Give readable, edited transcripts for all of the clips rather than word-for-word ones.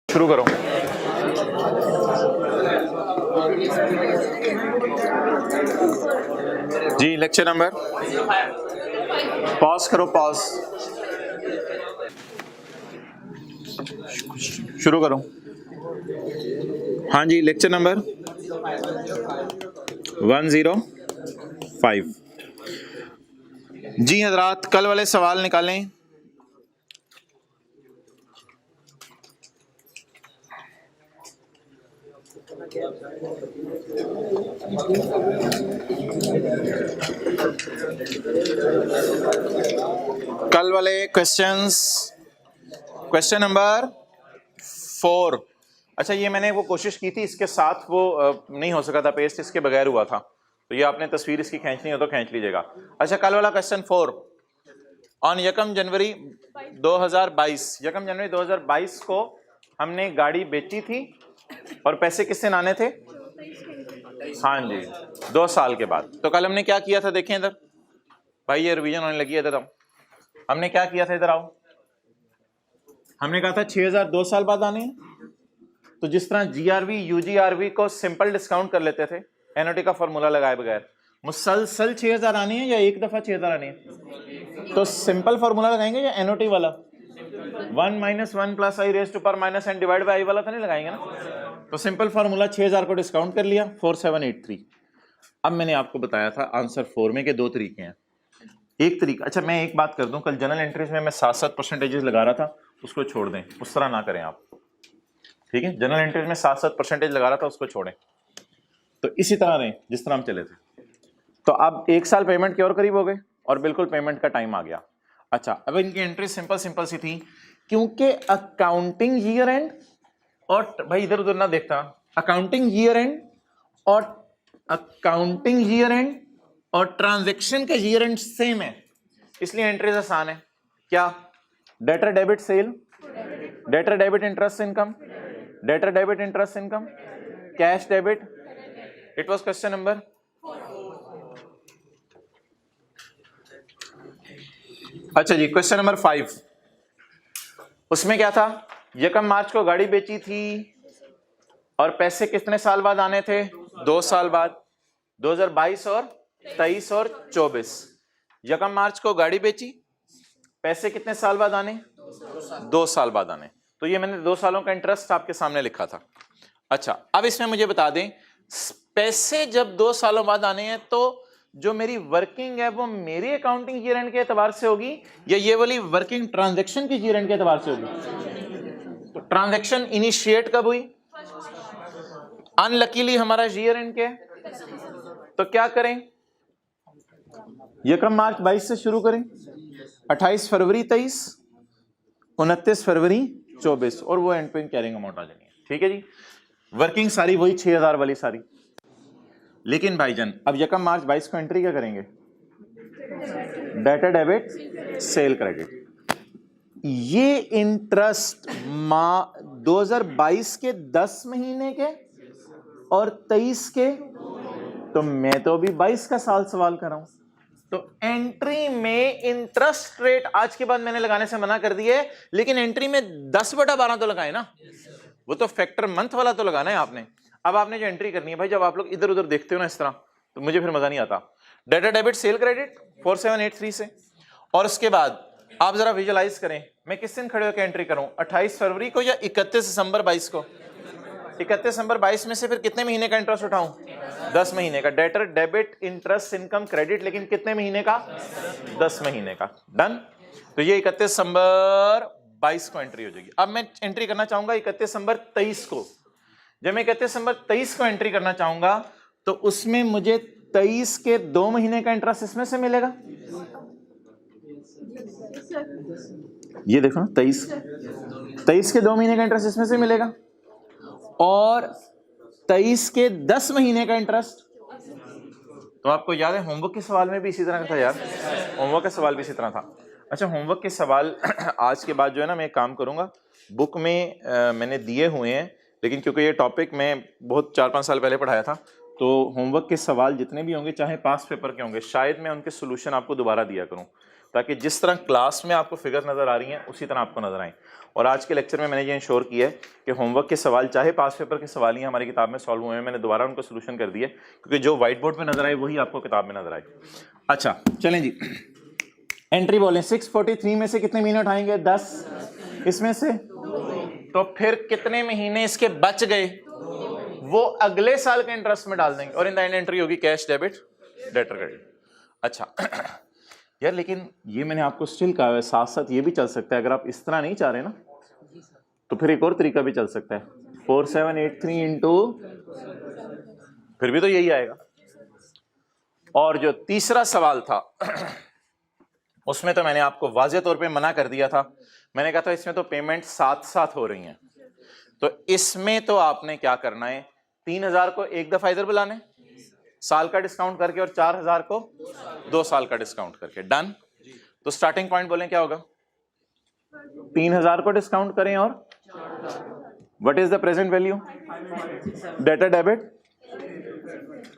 शुरू करो। जी lecture number, pause करो, पॉज, शुरू करो। हाँ जी, लेक्चर नंबर 105। जी हजरात, कल वाले सवाल निकालें। कल वाले क्वेश्चंस, क्वेश्चन नंबर 4। अच्छा, ये मैंने वो कोशिश की थी, इसके साथ वो नहीं हो सका था, पेस्ट इसके बगैर हुआ था, तो ये आपने तस्वीर इसकी खींचनी हो तो खींच लीजिएगा। अच्छा, कल वाला क्वेश्चन 4 ऑन 1 जनवरी 2022, 1 जनवरी 2022 को हमने गाड़ी बेची थी और पैसे किससे लाने थे? हाँ जी, 2 साल के बाद। तो कल हमने क्या किया था, देखें इधर भाई, ये रिवीजन होने लगी है इधर। हमने क्या किया था, इधर आओ। हमने कहा था 6000 2 साल बाद आने हैं, तो जिस तरह जीआरवी यूजीआरवी को सिंपल डिस्काउंट कर लेते थे एनओटी का फॉर्मूला लगाए बगैर, मुसलसल 6000 आने हैं या एक दफा 6000 आने हैं? तो सिंपल फॉर्मूला लगाएंगे या एनओटी वाला 1 - 1 + i raised to power - n divide by i वाला तो नहीं लगाएंगे ना। तो सिंपल फॉर्मूला 6000 को डिस्काउंट कर लिया 4783। अब मैंने आपको बताया था आंसर 4 में के 2 तरीके हैं। एक तरीका, अच्छा मैं एक बात कर दूं, कल जनरल एंट्रीज में मैं 7-7 परसेंटेजेस लगा रहा था, उसको छोड़ दें, उस तरह ना करें आप, ठीक है? जनरल एंट्रीज में 7-7 परसेंटेज लगा रहा था, उसको छोड़ें। तो इसी तरह रहें जिस तरह हम चले थे। तो अब 1 साल पेमेंट के और करीब हो गए और बिल्कुल पेमेंट का टाइम आ गया। अच्छा, अब इनकी एंट्री सिंपल सी थी, क्योंकि अकाउंटिंग ईयर एंड और भाई इधर उधर ना देखता, अकाउंटिंग ईयर एंड और ट्रांजैक्शन का ईयर एंड सेम है, इसलिए एंट्रीज आसान है। क्या? Debtor debit sale, debtor debit interest income, debtor debit interest income, cash debit. It was question number. अच्छा जी, क्वेश्चन नंबर 5, उसमें क्या था? 1 मार्च को गाड़ी बेची थी और पैसे कितने साल बाद आने थे? 2 साल बाद, 2022 और 23 और 24। 1 मार्च को गाड़ी बेची, पैसे कितने साल बाद आने? 2 साल बाद आने। तो ये मैंने 2 सालों का इंटरेस्ट आपके सामने लिखा था। अच्छा, अब इसमें मुझे बता दें, पैसे जब 2 सालों बाद आने हैं तो जो मेरी वर्किंग है वो मेरी अकाउंटिंग ईयर एंड के एतबार से होगी या ये वाली वर्किंग ट्रांजैक्शन की ईयर एंड के एतबार से होगी? तो ट्रांजैक्शन इनिशिएट कब हुई? अनलकीली हमारा ईयर एंड क्या है, तो क्या करें? 1 मार्च 22 से शुरू करें, 28 फरवरी 23, 29 फरवरी 24 और वो एंड पे कैरिंग अमाउंट आ जाएगी। ठीक है जी, वर्किंग सारी वही 6000 वाली सारी। लेकिन भाईजान अब 1 मार्च 22 को एंट्री क्या करेंगे? Debtor debit sale credit. ये इंटरेस्ट 2022 के 10 महीने के और 23 के, तो मैं तो अभी 22 का साल सवाल कर रहा हूं। तो एंट्री में इंटरेस्ट रेट आज के बाद मैंने लगाने से मना कर दिया है, लेकिन एंट्री में 10/12 तो लगाए ना, वो तो फैक्टर मंथ वाला तो लगाना है आपने। अब आपने जो एंट्री करनी है भाई, जब आप लोग इधर उधर देखते हो ना इस तरह, तो मुझे फिर मजा नहीं आता। डेटा डेबिट सेल क्रेडिट 4783 से, और उसके बाद आप जरा विजुअलाइज करें, मैं किस दिन खड़े होकर एंट्री करूं, 28 फरवरी को या 31 दिसंबर 22 को? 31 दिसंबर 22 में से फिर कितने महीने का इंटरेस्ट उठाऊं? 10 महीने का। Debtor debit interest income credit, लेकिन कितने महीने का? 10 महीने का। डन। तो ये 31 दिसंबर 22 को एंट्री हो जाएगी। अब मैं एंट्री करना चाहूंगा 31 दिसंबर 23 को। जब मैं 31 दिसंबर 23 को एंट्री करना चाहूंगा तो उसमें मुझे 23 के 2 महीने का इंटरेस्ट इसमें से मिलेगा। ये देखो, 23 के 2 महीने का इंटरेस्ट इसमें से मिलेगा और 23 के 10 महीने का इंटरेस्ट। तो आपको याद है होमवर्क के सवाल में भी इसी तरह का था यार, होमवर्क का सवाल भी इसी तरह था। अच्छा, होमवर्क के सवाल आज के बाद जो है ना, मैं एक काम करूंगा, बुक में मैंने दिए हुए हैं, लेकिन क्योंकि ये टॉपिक मैं बहुत 4-5 साल पहले पढ़ाया था, तो होमवर्क के सवाल जितने भी होंगे, चाहे पास पेपर के होंगे, शायद मैं उनके सोल्यूशन आपको दोबारा दिया करूं। ताकि जिस तरह क्लास में आपको फिगर नजर आ रही हैं उसी तरह आपको नजर आए। और आज के लेक्चर में मैंने ये इंश्योर किया है कि होमवर्क के सवाल चाहे पास पेपर के सवाल ही हमारी किताब में सॉल्व हुए हैं, मैंने दोबारा उनको सोल्यूशन कर दिए क्योंकि जो व्हाइट बोर्ड पे नजर आए वही आपको किताब में नजर आए। अच्छा चलें जी, एंट्री बोलें 643 में से कितने महीने उठाएंगे? 10। इसमें से तो फिर कितने महीने इसके बच गए वो अगले साल के इंटरेस्ट में डाल देंगे और इन द एंड एंट्री होगी कैश डेबिट डेटर क्रेडिट। अच्छा यार, लेकिन ये मैंने आपको स्टिल कहा है, साथ साथ ये भी चल सकता है, अगर आप इस तरह नहीं चाह रहे ना तो फिर एक और तरीका भी चल सकता है, 4783 इंटू, फिर भी तो यही आएगा। और जो तीसरा सवाल था उसमें तो मैंने आपको वाज़ेह तौर पे मना कर दिया था, मैंने कहा था इसमें तो पेमेंट साथ साथ हो रही हैं, तो इसमें तो आपने क्या करना है, 3000 को एक दफा इधर बुलाने साल का डिस्काउंट करके और 4000 को 2 साल का डिस्काउंट करके। डन। तो स्टार्टिंग पॉइंट बोलें क्या होगा? 3000 को डिस्काउंट करें और what is the present value? Debtor debit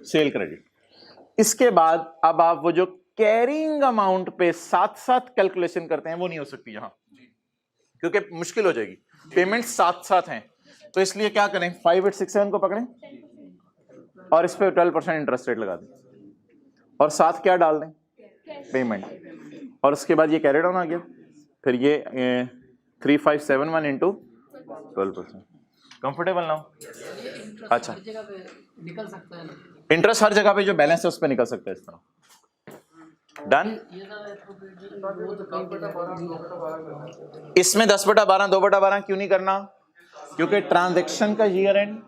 sale credit. इसके बाद अब आप वो जो कैरिंग अमाउंट पे साथ साथ कैलकुलेशन करते हैं वो नहीं हो सकती यहां, क्योंकि मुश्किल हो जाएगी, पेमेंट साथ साथ हैं। तो इसलिए क्या करें, 5867 को पकड़ें और इस पे 12% इंटरेस्ट रेट लगा दें और साथ क्या डाल दें? पेमेंट। और उसके बाद ये कैरी डाउन आ गया, फिर ये 3571 इंटू 12%। कंफर्टेबल ना हो? अच्छा, निकल सकता है इंटरेस्ट हर जगह पे जो बैलेंस है उस पर निकल सकता है इस तरह। डन। इसमें 10/12 2/12 क्यों नहीं करना? क्योंकि ट्रांजैक्शन का ईयर एंड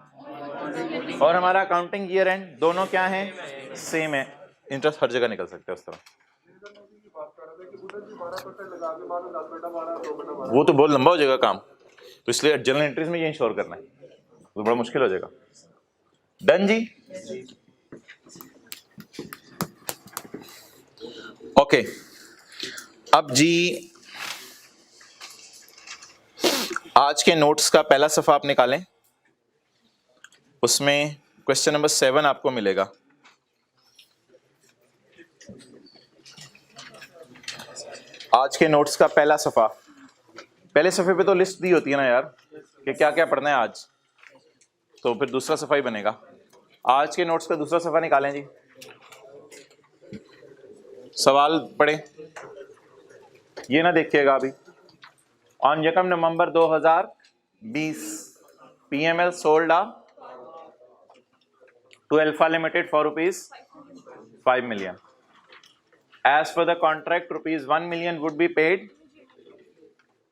और हमारा अकाउंटिंग ईयर एंड दोनों क्या हैं? सेम है, इंटरेस्ट हर जगह निकल सकते हैं उस तरह। वो तो बहुत लंबा हो जाएगा काम, तो इसलिए जनरल एंट्रीज में ये इंश्योर करना है, तो बड़ा मुश्किल हो जाएगा। डन जी। ओके अब जी आज के नोट्स का पहला सफा आप निकालें, उसमें क्वेश्चन नंबर 7 आपको मिलेगा। आज के नोट्स का पहला सफा, पहले सफे पे तो लिस्ट दी होती है ना यार कि क्या क्या पढ़ना है आज, तो फिर दूसरा सफा ही बनेगा। आज के नोट्स का दूसरा सफा निकालें जी, सवाल पढ़े, ये ना देखिएगा अभी। ऑन यकम November 2020 PML sold to Alpha limited for ₹5 million. As per the contract ₹1 million would be paid.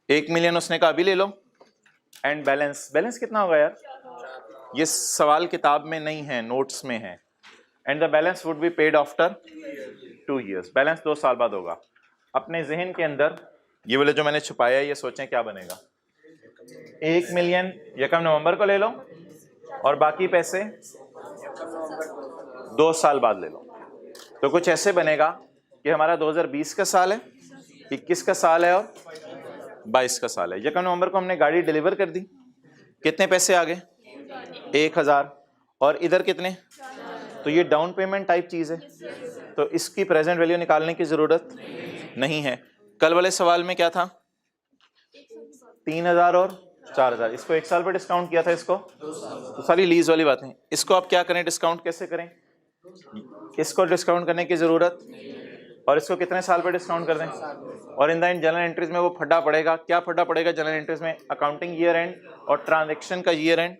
1 million उसने कहा अभी ले लो, एंड बैलेंस कितना होगा यार? ये सवाल किताब में नहीं है, नोट्स में है। And the balance would be paid after 2 years. Balance 2 साल बाद होगा। अपने जहन के अंदर ये वाले जो मैंने छुपाया है ये सोचें क्या बनेगा। 1 million यकम नवंबर को ले लो और बाकी पैसे 2 साल बाद ले लो, तो कुछ ऐसे बनेगा कि हमारा 2020 का साल है, 21 का साल है और 22 का साल है। यकम नवंबर को हमने गाड़ी डिलीवर कर दी, कितने पैसे आ गए? 1000। और इधर कितने? तो ये डाउन पेमेंट टाइप चीज है, तो इसकी प्रेजेंट वैल्यू निकालने की जरूरत नहीं है। कल वाले सवाल में क्या था? 3000 और 4000, इसको 1 साल पे डिस्काउंट किया था, इसको तो सारी लीज वाली बातें। इसको आप क्या करें, डिस्काउंट कैसे करें? इसको डिस्काउंट करने की जरूरत, और इसको कितने साल पे डिस्काउंट कर दें? और in the end general entries में वो फड्डा पड़ेगा। क्या फड्डा पड़ेगा जनरल एंट्रीज में? अकाउंटिंग ईयर एंड और ट्रांजैक्शन का ईयर एंड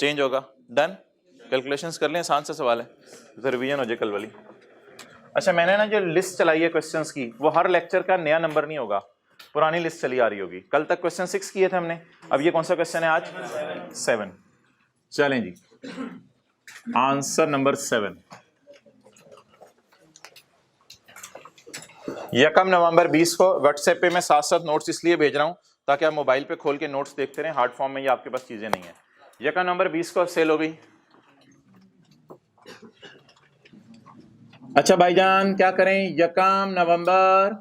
चेंज होगा। डन। कैलकुलेशंस कर लें, आसान सा सवाल है, तो रिवीजन हो जाए कल वाली। अच्छा, मैंने ना जो लिस्ट चलाई है क्वेश्चंस की, वो हर लेक्चर का नया नंबर नहीं होगा, पुरानी लिस्ट चली आ रही होगी। कल तक क्वेश्चन 6 किए थे हमने, अब ये कौन सा क्वेश्चन है आज? 7। चलें जी, आंसर नंबर 7। यकम नवंबर 20 को व्हाट्सएप पे मैं साथ साथ नोट्स इसलिए भेज रहा हूं ताकि आप मोबाइल पे खोल के नोट्स देखते रहें, हार्ड फॉर्म में ये आपके पास चीजें नहीं है। यकम नवंबर 20 को सेल हो गई। अच्छा भाईजान क्या करें? यकम नवंबर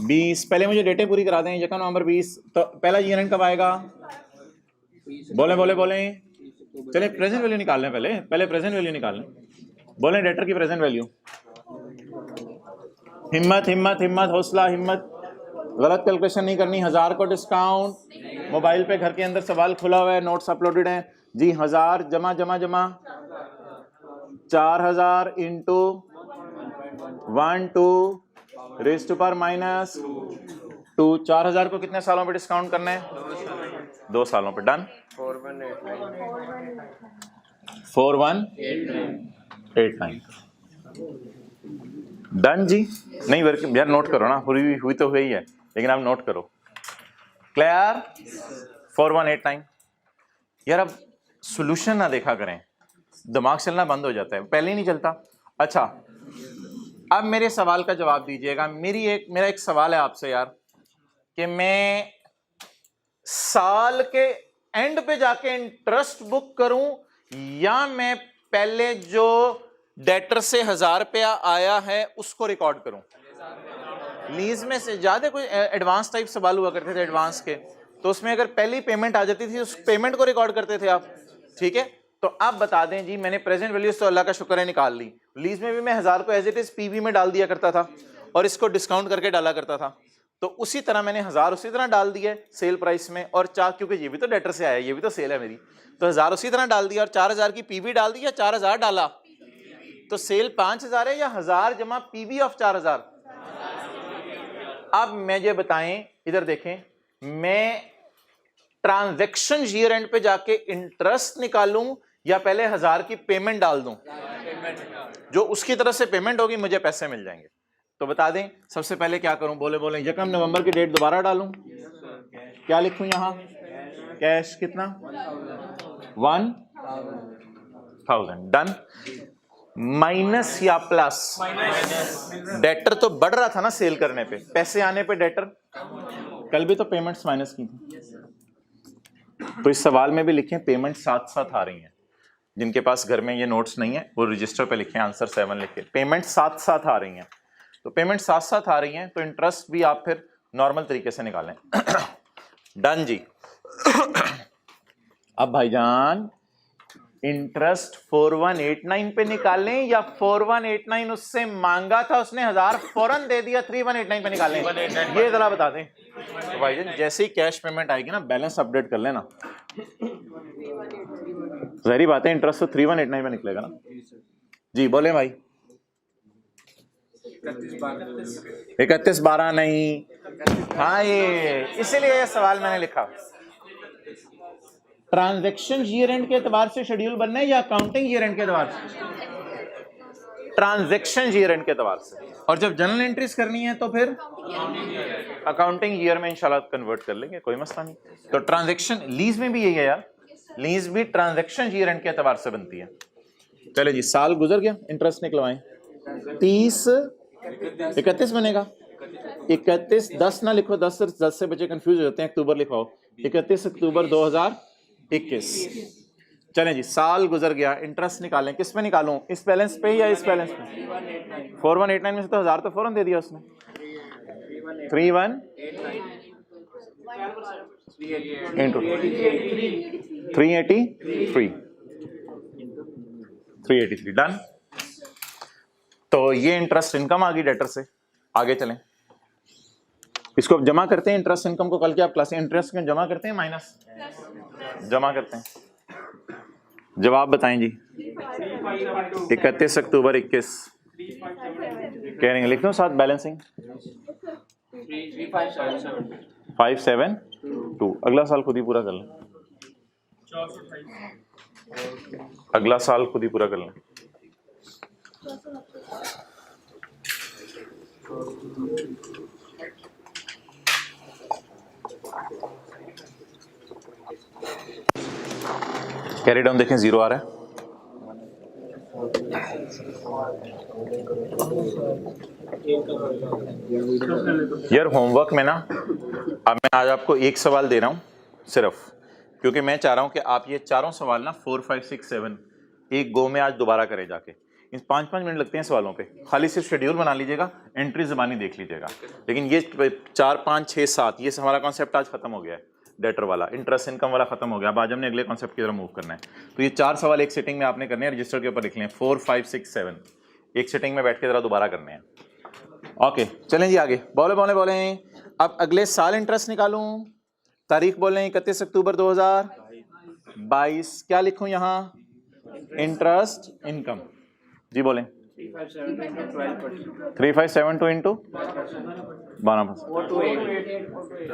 20, पहले मुझे डेटें पूरी करा दें। यकम नवंबर 20, तो पहला ईयर एंड कब आएगा? बोले बोले बोले, चले प्रेजेंट वैल्यू निकाल लें, पहले प्रेजेंट वैल्यू निकाल लें। बोले डेटर की प्रेजेंट वैल्यू हिम्मत हिम्मत हिम्मत, हौसला, हिम्मत, गलत कैलकुलेशन नहीं करनी। 1000 को डिस्काउंट, मोबाइल पे घर के अंदर सवाल खुला हुआ है, नोट्स अपलोडेड हैं जी। 1000 जमा जमा जमा 4000 into 1 2 raise to power minus 2। 4000 को कितने सालों पे डिस्काउंट करना है? 2 सालों पे। डन। 4189 डन जी। नहीं वर्क यार, नोट करो ना, हुई तो हुई है, लेकिन आप नोट करो। क्लियर? 4189। यार अब सॉल्यूशन ना देखा करें, दिमाग चलना बंद हो जाता है, पहले ही नहीं चलता। अच्छा, अब मेरे सवाल का जवाब दीजिएगा। मेरा एक सवाल है आपसे यार, कि मैं साल के एंड पे जाके इंटरेस्ट बुक करूं, या मैं पहले जो डेटर से 1000 रुपया आया है उसको रिकॉर्ड करूं? लीज में से ज्यादा कोई एडवांस टाइप सवाल हुआ करते थे एडवांस के, तो उसमें अगर पहली पेमेंट आ जाती थी उस पेमेंट को रिकॉर्ड करते थे आप। ठीक है, तो आप बता दें जी, मैंने प्रेजेंट वैल्यूज तो अल्लाह का शुक्र है निकाल ली। लीज में भी मैं 1000 को एज इट इज पीवी में डाल दिया करता था और इसको डिस्काउंट करके डाला करता था। तो उसी तरह मैंने 1000 उसी तरह डाल दिया सेल प्राइस में, और क्योंकि ये भी तो डेटर से आया, ये भी तो सेल है मेरी, तो 1000 उसी तरह डाल दिया और 4000 की पीवी डाल दी, या 4000 डाला, तो सेल 5000 है या 1000 जमा पीवी ऑफ 4000? अब मुझे बताएं, इधर देखें, मैं ट्रांजैक्शन ईयर एंड पे जाके इंटरेस्ट निकालूं या पहले 1000 की पेमेंट डाल दूं? जो उसकी तरफ से पेमेंट होगी मुझे पैसे मिल जाएंगे। तो बता दें सबसे पहले क्या करूं? बोले 1 नवंबर की डेट दोबारा डालूं? क्या लिखूं यहां? कैश कितना? 1000। डन। माइनस या प्लस? डेटर तो बढ़ रहा था ना सेल करने पे, पैसे आने पे डेटर। कल भी तो पेमेंट्स माइनस की थी, तो इस सवाल में भी लिखें पेमेंट साथ साथ आ रही हैं। जिनके पास घर में ये नोट्स नहीं है वो रजिस्टर पे लिखें, आंसर 7 लिखे, पेमेंट साथ साथ आ रही हैं। तो पेमेंट साथ साथ आ रही हैं तो इंटरेस्ट भी आप फिर नॉर्मल तरीके से निकालें। डन जी। अब भाईजान इंटरेस्ट 4189 पे निकालें या 4189 उससे मांगा था, उसने 1000 फौरन दे दिया, 3189 पे निकालें? ये जरा बता दें। तो भाईजान जैसे ही कैश पेमेंट आएगी ना, बैलेंस अपडेट कर लेना। जहरी बात है, इंटरेस्ट तो 3189 पे निकलेगा ना जी। बोले भाई 31/12 नहीं, हाँ ये इसीलिए ये सवाल मैंने लिखा। ट्रांजैक्शन ईयर एंड के एतबार से शेड्यूल बनना है या अकाउंटिंग ईयर एंड के एतबार से? ट्रांजैक्शन ईयर एंड के एतबार से। और जब जनरल एंट्रीज करनी है तो फिर अकाउंटिंग ईयर में इंशाल्लाह कन्वर्ट कर लेंगे, कोई मसला नहीं। तो ट्रांजैक्शन लीज में भी यही है यार, लीज भी ट्रांजैक्शन ईयर एंड के एतबार से बनती है। चले जी, साल गुजर गया, इंटरेस्ट निकलवाएं। 30 31 बनेगा। 31 10 ना लिखो, 10 से बच्चे कंफ्यूज हो जाते हैं, अक्टूबर लिखवाओ। 31 अक्टूबर 2021। चलें जी, साल गुजर गया, इंटरेस्ट निकालें। किस पे निकालूं? इस बैलेंस पे या इस बैलेंस पे? 4189 में से तो 1000 तो फौरन दे दिया उसने। 31 इंटू 383 डन। तो ये इंटरेस्ट इनकम आ गई डेटर से। आगे चलें, इसको जमा करते हैं। इंटरेस्ट इनकम को कल के आप क्लास इंटरेस्ट में जमा करते हैं माइनस जमा करते हैं। जवाब बताएं जी। 31 अक्टूबर 21 कह रहे हैं, लिख दो साथ बैलेंसिंग 572। अगला साल खुद ही पूरा कर लें, अगला साल खुद ही पूरा कर लें। कैरी डाउन देखें, 0 आ रहा है। यार होमवर्क में ना, अब मैं आज आपको एक सवाल दे रहा हूं सिर्फ, क्योंकि मैं चाह रहा हूं कि आप ये चारों सवाल ना 4 5 6 7 एक गो में आज दोबारा करें जाके। इन 5-5 मिनट लगते हैं सवालों पे, खाली सिर्फ शेड्यूल बना लीजिएगा, एंट्री ज़बानी देख लीजिएगा। लेकिन ये 4 5 6 7 ये हमारा कॉन्सेप्ट आज खत्म हो गया है, डेटर वाला, इंटरेस्ट इनकम वाला खत्म हो गया। अब आज हमने अगले कॉन्सेप्ट की तरफ मूव करना है। तो ये 4 सवाल एक सेटिंग में आपने करने हैं, रजिस्टर के ऊपर लिख लें 4 5 6 7 एक सेटिंग में बैठ के जरा दोबारा करने हैं। ओके चलें जी आगे, बोले बोले बोले। अब अगले साल इंटरेस्ट निकालूं, तारीख बोलें 31 अक्टूबर 2022, क्या लिखूं यहाँ? Interest income. जी बोलें। 3572 इंटू 12%,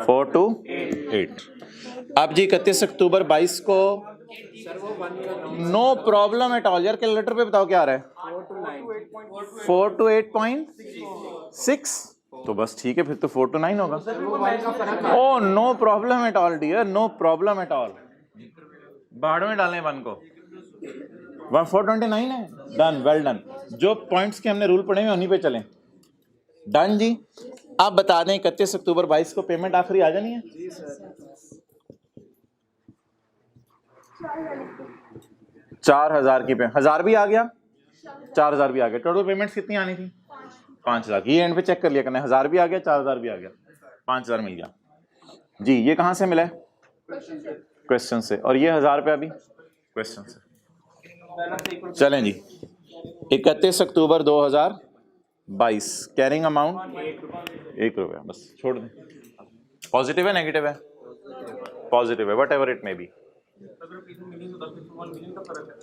4 to 8। अब जी 31 अक्टूबर 22 को, नो प्रॉब्लम एट ऑल यार, कैलकुलेटर पे बताओ क्या आ रहा है? 4 to 8.6, तो बस ठीक है, फिर तो 4 to 9 होगा। Oh no problem at all dear, no problem at all. बाहर में डालें 1 को, 429 है। Done, well done. जो पॉइंट्स के हमने रूल पढ़े हैं उन्हीं पे चलें। डन जी। आप बता दें 31 अक्टूबर 22 को पेमेंट आखिरी आ जानी है? 4000 की पे, 1000 भी आ गया, 4000 भी आ गया, टोटल पेमेंट्स कितनी आनी थी? 5000 की। ये एंड पे चेक कर लिया करना, 1000 भी आ गया, 4000 भी आ गया, 5000 मिल गया जी। ये कहां से मिला है? क्वेश्चन से। और ये 1000 रुपया भी क्वेश्चन से। चलें जी, 31 अक्टूबर 2022, कैरिंग अमाउंट 1 रुपया, बस छोड़ दें। पॉजिटिव है नेगेटिव है? पॉजिटिव है, what ever it may be.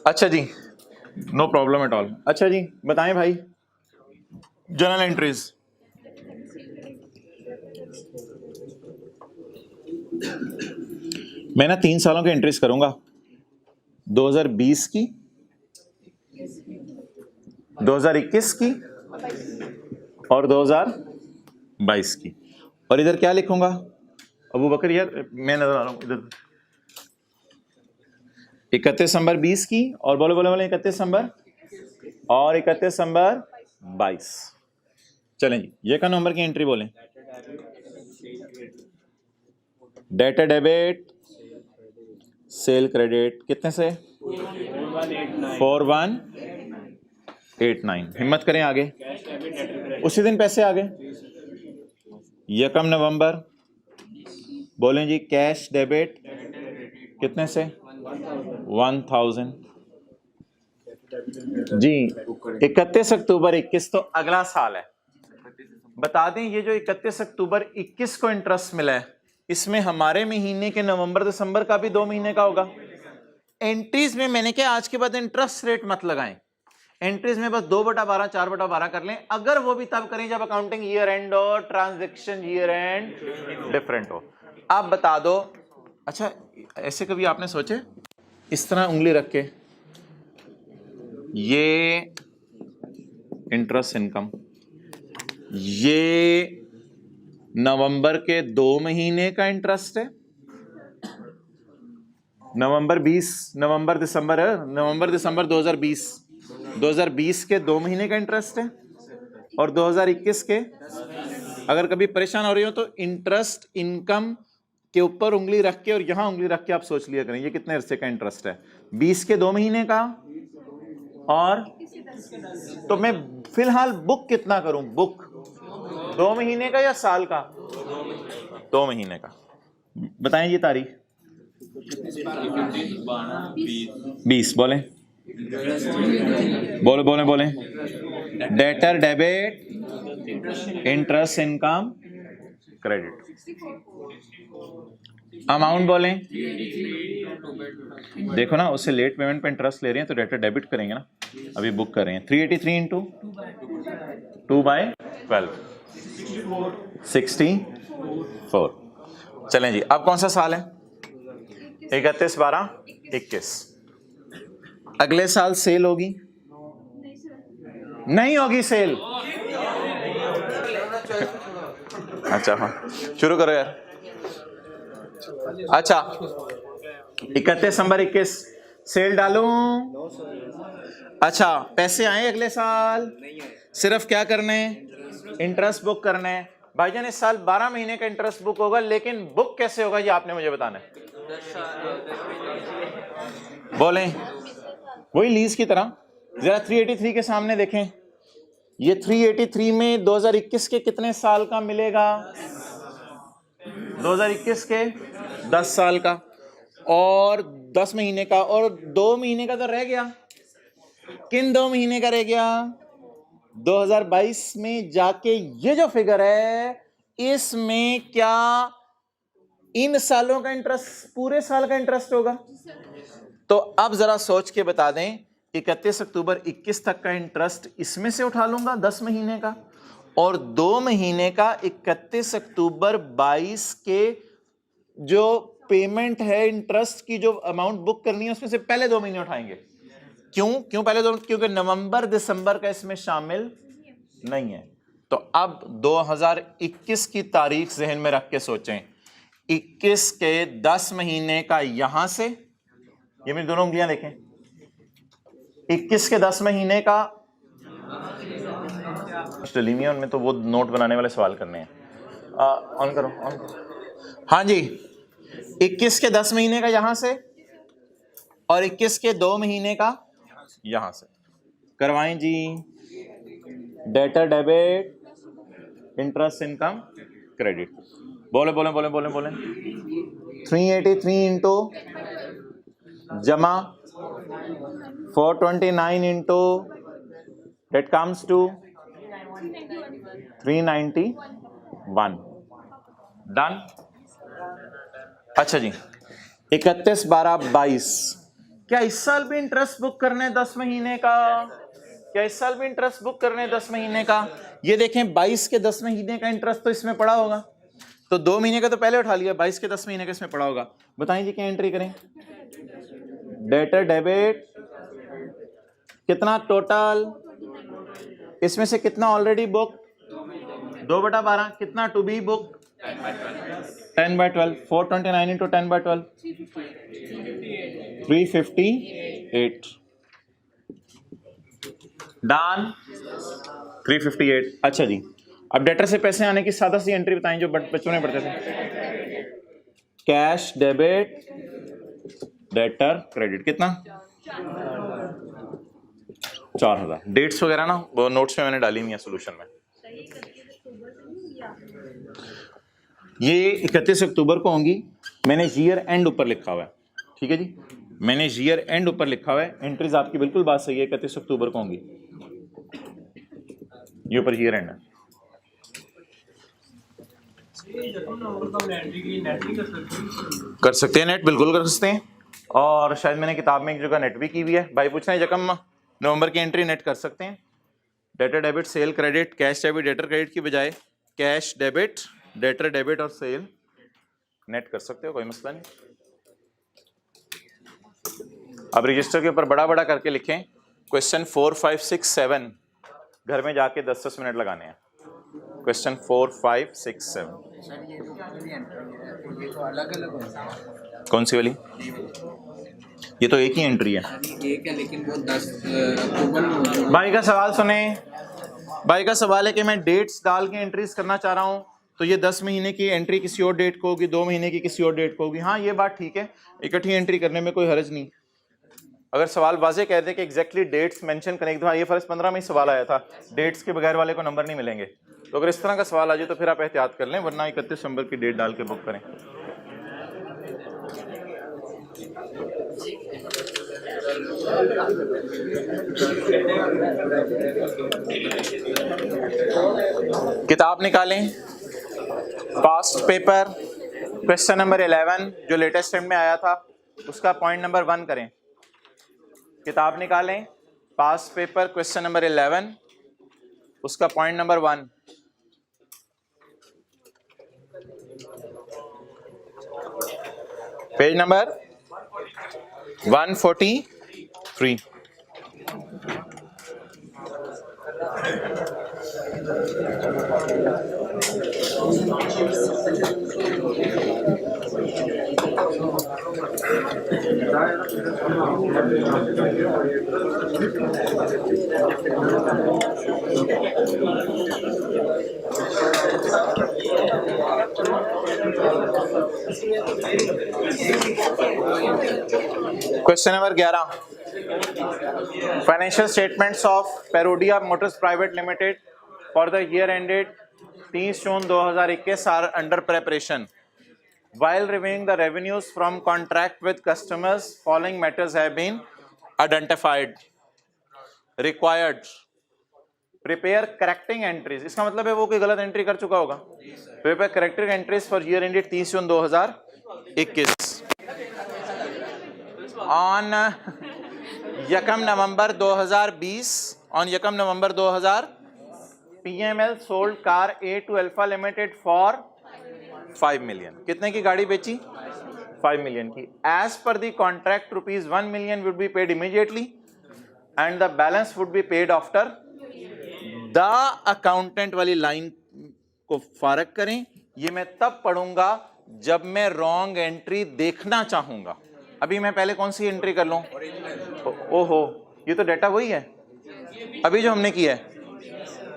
अच्छा जी, नो प्रॉब्लम एट ऑल। अच्छा जी बताएं भाई, जर्नल एंट्रीज। मैं ना 3 सालों की एंट्रीज करूंगा, 2020 की, 2021 की और 2022 की। और इधर क्या लिखूंगा? अबू बकर यार मैं नजर आ रहा हूं इधर। 31 दिसंबर 20 की, और बोले बोले बोले 31 दिसंबर और 31 दिसंबर 22। चलें जी, ये का नंबर की एंट्री बोलें। डेटा डेबिट, सेल क्रेडिट, कितने से? 4189। हिम्मत करें आगे, उसी दिन पैसे आ गए। 1 नवंबर बोलें जी, कैश डेबिट कितने से? 1000 जी। 31 अक्टूबर 21 तो अगला साल है। बता दें ये जो 31 अक्टूबर 21 को इंटरेस्ट मिला है, इसमें हमारे महीने के नवंबर दिसंबर का भी 2 महीने का होगा। एंट्रीज में मैंने क्या आज के बाद इंटरेस्ट रेट मत लगाएं, एंट्रीज में बस 2/12 4/12 कर लें, अगर वो भी तब करें जब अकाउंटिंग ईयर एंड और ट्रांजैक्शन ईयर एंड डिफरेंट हो। आप बता दो। अच्छा ऐसे कभी आपने सोचे इस तरह उंगली रख के, ये इंटरेस्ट इनकम, ये नवंबर के 2 महीने का इंटरेस्ट है, नवंबर दिसंबर है, नवंबर दिसंबर 2020 के 2 महीने का इंटरेस्ट है, और 2021 के। अगर कभी परेशान हो रही हो तो इंटरेस्ट इनकम के ऊपर उंगली रख के और यहां उंगली रख के आप सोच लिया करें ये कितने अरसे का इंटरेस्ट है। 20 के 2 महीने का, और तो मैं फिलहाल बुक कितना करूं? बुक 2 महीने का या साल का? 2 महीने का। बताएं ये तारीख। 20 बोले बोले बोले बोले। Debtor debit, interest income credit, amount बोले। देखो ना, उससे लेट पेमेंट पे इंटरेस्ट ले रहे हैं तो डेटर डेबिट करेंगे ना, अभी बुक कर रहे हैं। 383 इंटू 2/12, 64। चलें जी, अब कौन सा साल है? 31/12/21। अगले साल सेल होगी? नहीं होगी सेल। अच्छा हाँ, शुरू करो यार। अच्छा 31 दिसंबर 21 सेल डालूं? अच्छा पैसे आए अगले साल? सिर्फ क्या करने? इंटरेस्ट बुक करने। भाईजान इस साल 12 महीने का इंटरेस्ट बुक होगा, लेकिन बुक कैसे होगा ये आपने मुझे बताना है। बोलें वही लीज की तरह। जरा 383 के सामने देखें, ये 383 में 2021 के कितने साल का मिलेगा? 2021 के 10 साल का, और 10 महीने का, और 2 महीने का तो रह गया। किन 2 महीने का रह गया? 2022 में जाके ये जो फिगर है इसमें क्या इन सालों का इंटरेस्ट पूरे साल का इंटरेस्ट होगा? तो अब जरा सोच के बता दें, 31 अक्टूबर 21 तक का इंटरेस्ट इसमें से उठा लूंगा 10 महीने का, और 2 महीने का 31 अक्टूबर 22 के जो पेमेंट है इंटरेस्ट की जो अमाउंट बुक करनी है उसमें से पहले 2 महीने उठाएंगे। क्यों पहले 2? क्योंकि नवंबर दिसंबर का इसमें शामिल नहीं है। तो अब 2021 की तारीख जहन में रख के सोचें, 21 के 10 महीने का यहां से, ये मेरी दोनों उंगलियां देखें, 21 के 10 महीने का उनमें तो वो नोट बनाने वाले सवाल करने हैं। ऑन करो, ऑन करो। हाँ जी, 21 के 10 महीने का यहां से और 21 के 2 महीने का यहां से करवाएं जी। Debtor debit, interest income credit, बोले 383 इंटू जमा 429 into that comes to 391 done. अच्छा जी, 31/12/22, क्या इस साल भी इंटरेस्ट बुक करने 10 महीने का? क्या इस साल भी इंटरेस्ट बुक करने 10 महीने का? ये देखें 22 के 10 महीने का इंटरेस्ट तो इसमें पड़ा होगा, तो 2 महीने का तो पहले उठा लिया, 22 के 10 महीने का इसमें पड़ा होगा। बताएं जी क्या एंट्री करें? डेटर डेबिट कितना टोटल, इसमें से कितना ऑलरेडी बुक 2/12, कितना to be book 10/12, 429 into 10/12 358 done 358। अच्छा जी, अब डेटर से पैसे आने की सादा सी एंट्री बताएं जो बच्चों में पढ़ते थे। कैश डेबिट डेटर क्रेडिट कितना 4000। डेट्स वगैरह ना वो नोट्स में मैंने डाली नहीं है सोल्यूशन में। ये 31 अक्टूबर को होंगी, मैंने ईयर एंड ऊपर लिखा हुआ है, ठीक है जी, मैंने ईयर एंड ऊपर लिखा हुआ है। एंट्रीज आपकी बिल्कुल बात सही है, 31 अक्टूबर को होंगी, ये ऊपर ईयर एंड है। कर सकते हैं नेट, बिल्कुल कर सकते हैं, और शायद मैंने किताब में एक जगह नेट भी की हुई है। भाई पूछ रहे हैं जकम नवंबर की एंट्री नेट कर सकते हैं। Debtor debit sale credit, cash debit debtor credit की बजाय कैश डेबिट डेटर डेबिट और सेल नेट कर सकते हो, कोई मसला नहीं। अब रजिस्टर के ऊपर बड़ा बड़ा करके लिखें, क्वेश्चन 4, 5, 6, 7 घर में जाके 10-10 मिनट लगाने हैं। क्वेश्चन 4, 5, 6, 7 कौन सी वाली? ये तो एक ही एंट्री है। एक है लेकिन वो 10 अक्टूबर में। भाई का सवाल सुने, भाई का सवाल है कि मैं डेट्स डाल के एंट्रीज करना चाह रहा हूं, तो ये 10 महीने की एंट्री किसी और डेट को होगी, 2 महीने की किसी और डेट को होगी। हाँ ये बात ठीक है, इकट्ठी एंट्री करने में कोई हर्ज नहीं। अगर सवाल वाजे कह दे कि एग्जैक्टली डेट्स मेंशन करें, एक दफा ये फर्स्ट 15 में ही सवाल आया था, डेट्स के बगैर वाले को नंबर नहीं मिलेंगे, तो अगर इस तरह का सवाल आ जाए तो फिर आप एहतियात कर लें, वरना 31 नंबर की डेट डाल के बुक करें। किताब निकालें, पास्ट पेपर क्वेश्चन नंबर 11 जो लेटेस्ट टाइम में आया था उसका पॉइंट नंबर 1 करें। किताब निकालें, पास्ट पेपर क्वेश्चन नंबर 11 उसका point number 1। Page number 143। Question number 11, financial statements of Perodia motors private limited for the year ended 30 June 2021 are under preparation. While reviewing the revenues from contract with customers, following matters have been identified. Required prepare correcting entries, इसका मतलब है वो कोई गलत entry कर चुका होगा। Prepare correcting entries for year ended 30 June 2021 on यकम नवंबर 2020 ऑन यकम November 2000 PML sold car A2 Alpha limited for 5 million. कितने की गाड़ी बेची? 5 मिलियन की। As per the contract rupees 1 million would be paid immediately and the balance would be paid after. The accountant वाली line को फारक करें, ये मैं तब पढ़ूंगा जब मैं रॉन्ग एंट्री देखना चाहूंगा। अभी मैं पहले कौन सी एंट्री कर लूं? ओहो, ये तो डेटा वही है अभी जो हमने किया है।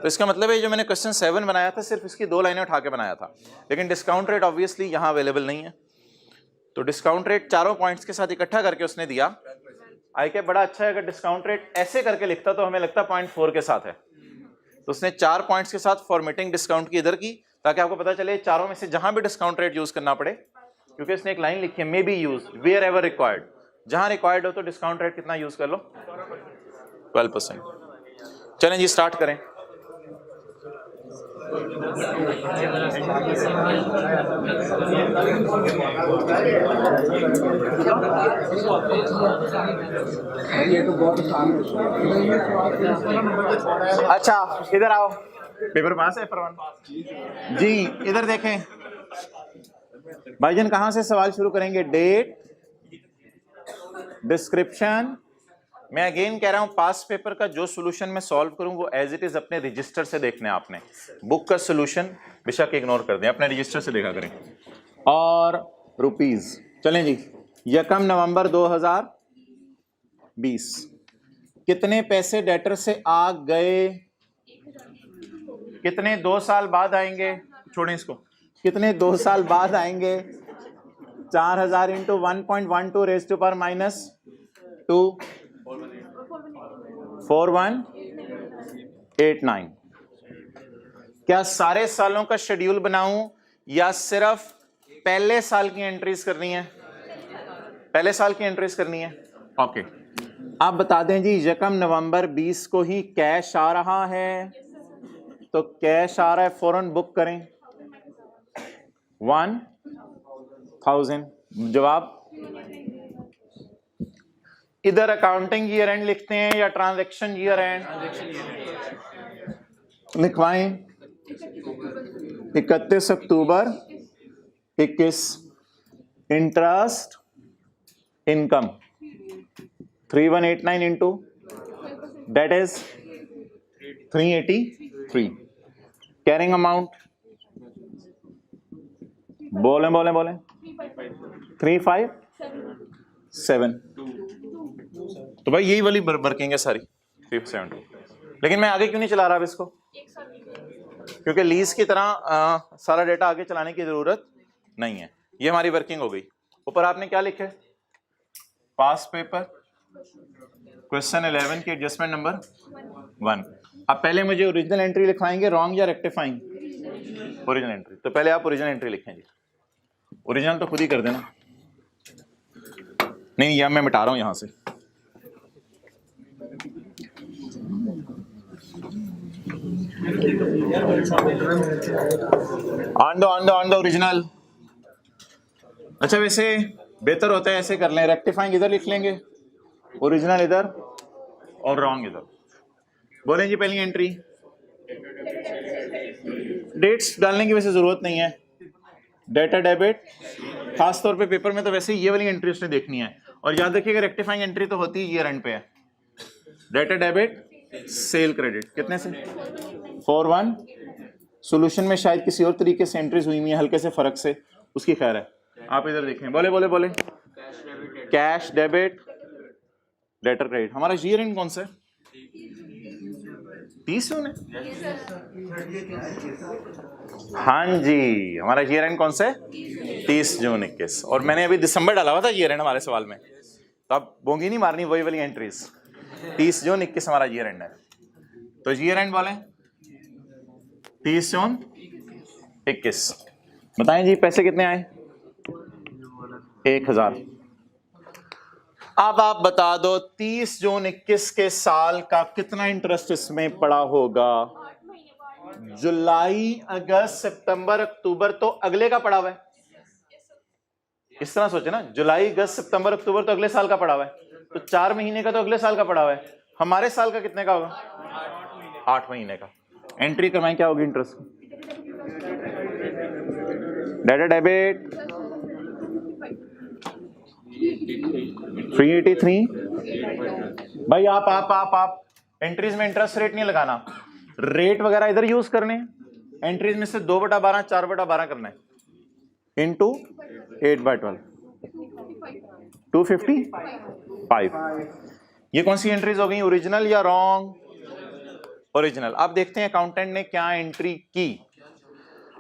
तो इसका मतलब है जो मैंने क्वेश्चन 7 बनाया था सिर्फ इसकी 2 लाइनें उठा के बनाया था, लेकिन डिस्काउंट रेट ऑब्वियसली यहां अवेलेबल नहीं है। तो डिस्काउंट रेट चारों पॉइंट्स के साथ इकट्ठा करके उसने दिया। आई के बड़ा अच्छा है, अगर डिस्काउंट रेट ऐसे करके लिखता तो हमें लगता 0.4 के साथ है। तो उसने 4 पॉइंट्स के साथ फॉर्मेटिंग डिस्काउंट की इधर की, ताकि आपको पता चले चारों में से जहां भी डिस्काउंट रेट यूज करना पड़े, क्योंकि इसने एक लाइन लिखी है may be used wherever required, जहां रिक्वायर्ड हो तो डिस्काउंट रेट कितना यूज कर लो? 12%। चलें जी स्टार्ट करें। अच्छा इधर आओ, पेपर पास है फरमान जी, इधर देखें भाईजान, कहां से सवाल शुरू करेंगे? Date, description. मैं अगेन कह रहा हूं पास पेपर का जो सॉल्यूशन मैं सॉल्व करूं वो एज इट इज अपने रजिस्टर से देखने हैं आपने। बुक का सॉल्यूशन बेशक इग्नोर कर दें, अपने रजिस्टर से देखा करें। और रुपीस, चलें जी, यकम नवंबर 2020 कितने पैसे डेटर से आ गए? कितने 2 साल बाद आएंगे? छोड़ें इसको। कितने 2 साल बाद आएंगे? 4000 इंटू 1.12 रेज़ टू पावर -2 4189। क्या सारे सालों का शेड्यूल बनाऊं या सिर्फ पहले साल की एंट्रीज करनी है? पहले साल की एंट्रीज करनी है। ओके, आप बता दें जी, यकम नवंबर 20 को ही कैश आ रहा है, तो कैश आ रहा है फौरन बुक करें 1000। जवाब इधर अकाउंटिंग ईयर एंड लिखते हैं या ट्रांजैक्शन ईयर एंड? लिखवाएं 31 अक्टूबर 21। Interest income 3189 into that is 383। Carrying amount बोले 357। तो भाई यही वाली वर्किंग है सारी 372। लेकिन मैं आगे क्यों नहीं चला रहा अब इसको? क्योंकि लीज की तरह सारा डेटा आगे चलाने की जरूरत नहीं है। ये हमारी वर्किंग हो गई। ऊपर आपने क्या लिखा है? पास पेपर क्वेश्चन 11 की एडजस्टमेंट नंबर 1। अब पहले मुझे ओरिजिनल एंट्री लिखवाएंगे, रॉन्ग या रेक्टिफाइंग? Original entry. तो पहले आप ओरिजिनल एंट्री लिखें जी। ओरिजिनल तो खुद ही कर देना। नहीं, यह मैं मिटा रहा हूं यहां से। ऑन दो ओरिजिनल। अच्छा, वैसे बेहतर होता है ऐसे कर लें, रेक्टिफाइंग इधर लिख लेंगे, ओरिजिनल इधर और रॉन्ग इधर। बोलें जी पहली एंट्री। डेट्स डालने की वैसे जरूरत नहीं है। डेटा डेबिट, खासतौर पे पेपर में तो वैसे ही ये वाली एंट्री उसने देखनी है। और याद रखिएगा रेक्टिफाइंग एंट्री तो होती है ईयर एंड पे है। डेटा डेबिट, सेल क्रेडिट कितने से? 41। सॉल्यूशन में शायद किसी और तरीके से एंट्रीज हुई है, हल्के से फर्क से, उसकी खैर है। आप इधर देखें, बोले कैश डेबिट, डेटर क्रेडिट। हमारा ईयर एंड कौन सा है? 30 जून है। हाँ जी, हमारा ईयर एंड कौन सा है? 30 जून 21। और मैंने अभी दिसंबर डाला हुआ था ईयर एंड हमारे सवाल में, तो आप बोंगी नहीं मारनी वही वाली एंट्रीज। 30 जून 21 हमारा ईयर एंड है। तो ईयर एंड वाले 30 जून 21। बताएं जी पैसे कितने आए? 1000। अब आप बता दो 30 जून 21 के साल का कितना इंटरेस्ट इसमें पड़ा होगा? जुलाई, अगस्त, सितंबर, अक्टूबर तो अगले का पड़ा हुआ है। इस तरह सोचे ना, जुलाई, अगस्त, सितंबर, अक्टूबर तो अगले साल का पड़ा हुआ है, तो 4 महीने का तो अगले साल का पड़ा हुआ है। हमारे साल का कितने का होगा? 8 महीने का। एंट्री करवाएं, क्या होगी इंटरेस्ट? Data debit 383। भाई आप एंट्रीज में इंटरेस्ट रेट नहीं लगाना, रेट वगैरह इधर यूज करने। एंट्रीज में से 2/12 4/12 करना है, इंटू 8/12 255। ये कौन सी एंट्रीज हो गई, ओरिजिनल या रॉन्ग? ओरिजिनल। अब देखते हैं अकाउंटेंट ने क्या एंट्री की।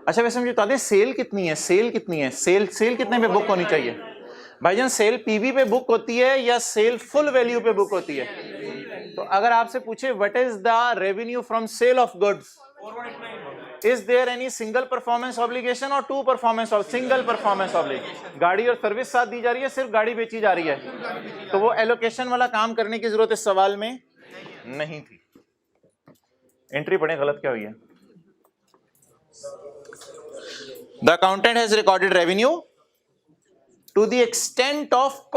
अच्छा वैसे मुझे बता दें सेल कितनी है? सेल कितनी है? सेल कितने पे बुक होनी चाहिए भाईजान? सेल पीवी पे बुक होती है या सेल फुल वैल्यू पे बुक होती है? तो अगर आपसे पूछे what is the revenue from sale of goods, is there any single performance obligation और two performance of single performance obligation? गाड़ी और सर्विस साथ दी जा रही है, सिर्फ गाड़ी बेची जा रही है, तो वो एलोकेशन वाला काम करने की जरूरत इस सवाल में नहीं थी। एंट्री पढ़े, गलत क्या हुई है? The accountant has recorded revenue to the extent of.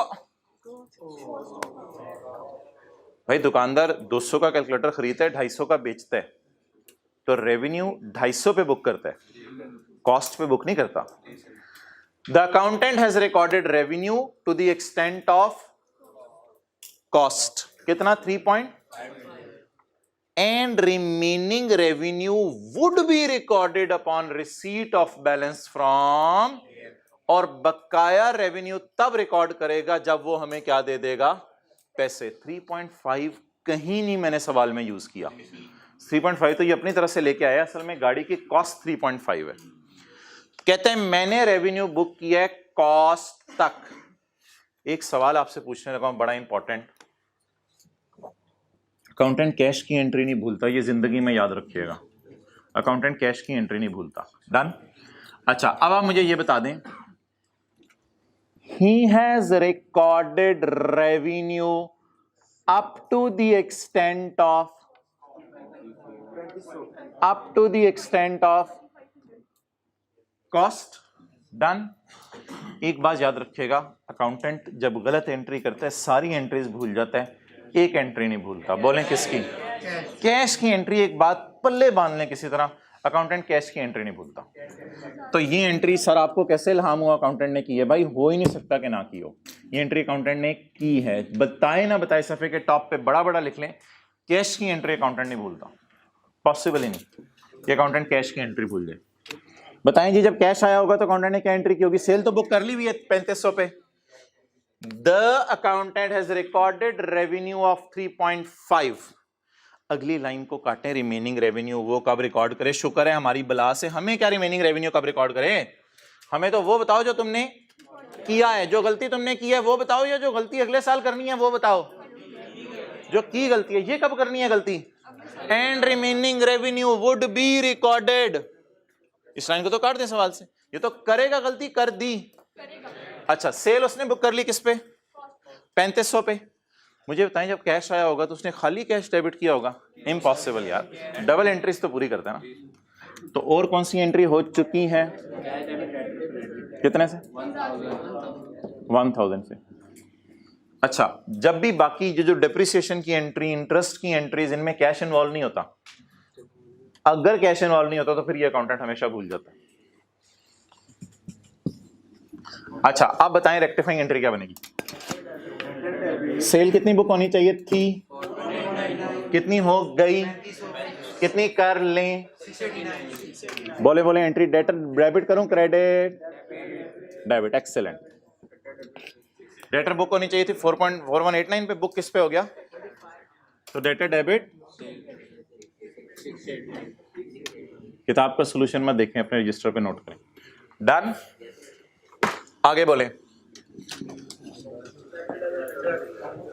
भाई दुकानदार 200 का कैलकुलेटर खरीदता है, 250 का बेचता है, तो रेवेन्यू 250 पे बुक करता है, कॉस्ट पे बुक नहीं करता। The accountant has recorded revenue to the extent of cost, कितना? 3 and remaining revenue would be recorded upon receipt of balance from, और बकाया रेवेन्यू तब रिकॉर्ड करेगा जब वो हमें क्या दे देगा? पैसे। 3.5 कहीं नहीं मैंने सवाल में यूज किया। 3.5 तो ये अपनी तरफ से लेके आया, असल में गाड़ी की कॉस्ट 3.5 है। कहते हैं मैंने रेवेन्यू बुक किया है कॉस्ट तक। एक सवाल आपसे पूछने लगा हूं, बड़ा इंपॉर्टेंट। अकाउंटेंट कैश की एंट्री नहीं भूलता, ये जिंदगी में याद रखिएगा, अकाउंटेंट कैश की एंट्री नहीं भूलता। डन। अच्छा अब आप मुझे ये बता दें, he has recorded revenue up to the extent of cost. Done. एक बात याद रखिएगा, अकाउंटेंट जब गलत एंट्री करता है सारी एंट्रीज भूल जाता है, एक एंट्री नहीं भूलता। बोलें किसकी? कैश की एंट्री। एक बात पल्ले बांध लें किसी तरह, अकाउंटेंट कैश की एंट्री नहीं भूलता। तो ये एंट्री सर आपको कैसे इल्हाम हुआ अकाउंटेंट ने की है? भाई हो ही नहीं सकता कि ना की हो। ये एंट्री अकाउंटेंट ने की है, बताए ना बताए, सफे के टॉप पे बड़ा बड़ा लिख लें, कैश की एंट्री अकाउंटेंट नहीं भूलता, पॉसिबल ही नहीं कि अकाउंटेंट कैश की एंट्री भूल जाए। बताएं जी, जब कैश आया होगा तो अकाउंटेंट ने क्या एंट्री की होगी? सेल तो बुक कर ली हुई है 3500 पे। The accountant has recorded revenue of 3.5। अगली लाइन को काटें, रिमेनिंग रेवेन्यू वो कब रिकॉर्ड करे? शुक्र है हमारी बला से, हमें क्या रिमेनिंग रेवेन्यू कब रिकॉर्ड करे? हमें तो वो बताओ जो तुमने किया है, जो गलती तुमने की है वो बताओ, या जो गलती अगले साल करनी है वो बताओ। जो की गलती है ये कब करनी है गलती? And remaining revenue would be recorded. इस लाइन को तो काट दें सवाल से, ये तो करेगा गलती, कर दी। अच्छा सेल उसने बुक कर ली किस पे? 3500 पे। मुझे बताएं जब कैश आया होगा तो उसने खाली कैश डेबिट किया होगा? इम्पॉसिबल यार, डबल एंट्रीज तो पूरी करते हैं ना। तो और कौन सी एंट्री हो चुकी है? कितने से? 1000 से। अच्छा जब भी बाकी जो डिप्रिसिएशन की एंट्री, इंटरेस्ट की एंट्रीज, इनमें कैश इन्वॉल्व नहीं होता। अगर कैश इन्वॉल्व नहीं होता तो फिर ये अकाउंटेंट हमेशा भूल जाता है। अच्छा आप बताएं रेक्टिफाइंग एंट्री क्या बनेगी? सेल कितनी बुक होनी चाहिए थी? कितनी हो गई? कितनी कर लें? बोले बोले एंट्री डेटर डेबिट करूं credit? Debit. Excellent. Debtor book होनी चाहिए थी 4.4189 पे, बुक किस पे हो गया? तो डेटर डेबिट। किताब का सॉल्यूशन मत देखें, अपने रजिस्टर पे नोट करें। डन। आगे बोले।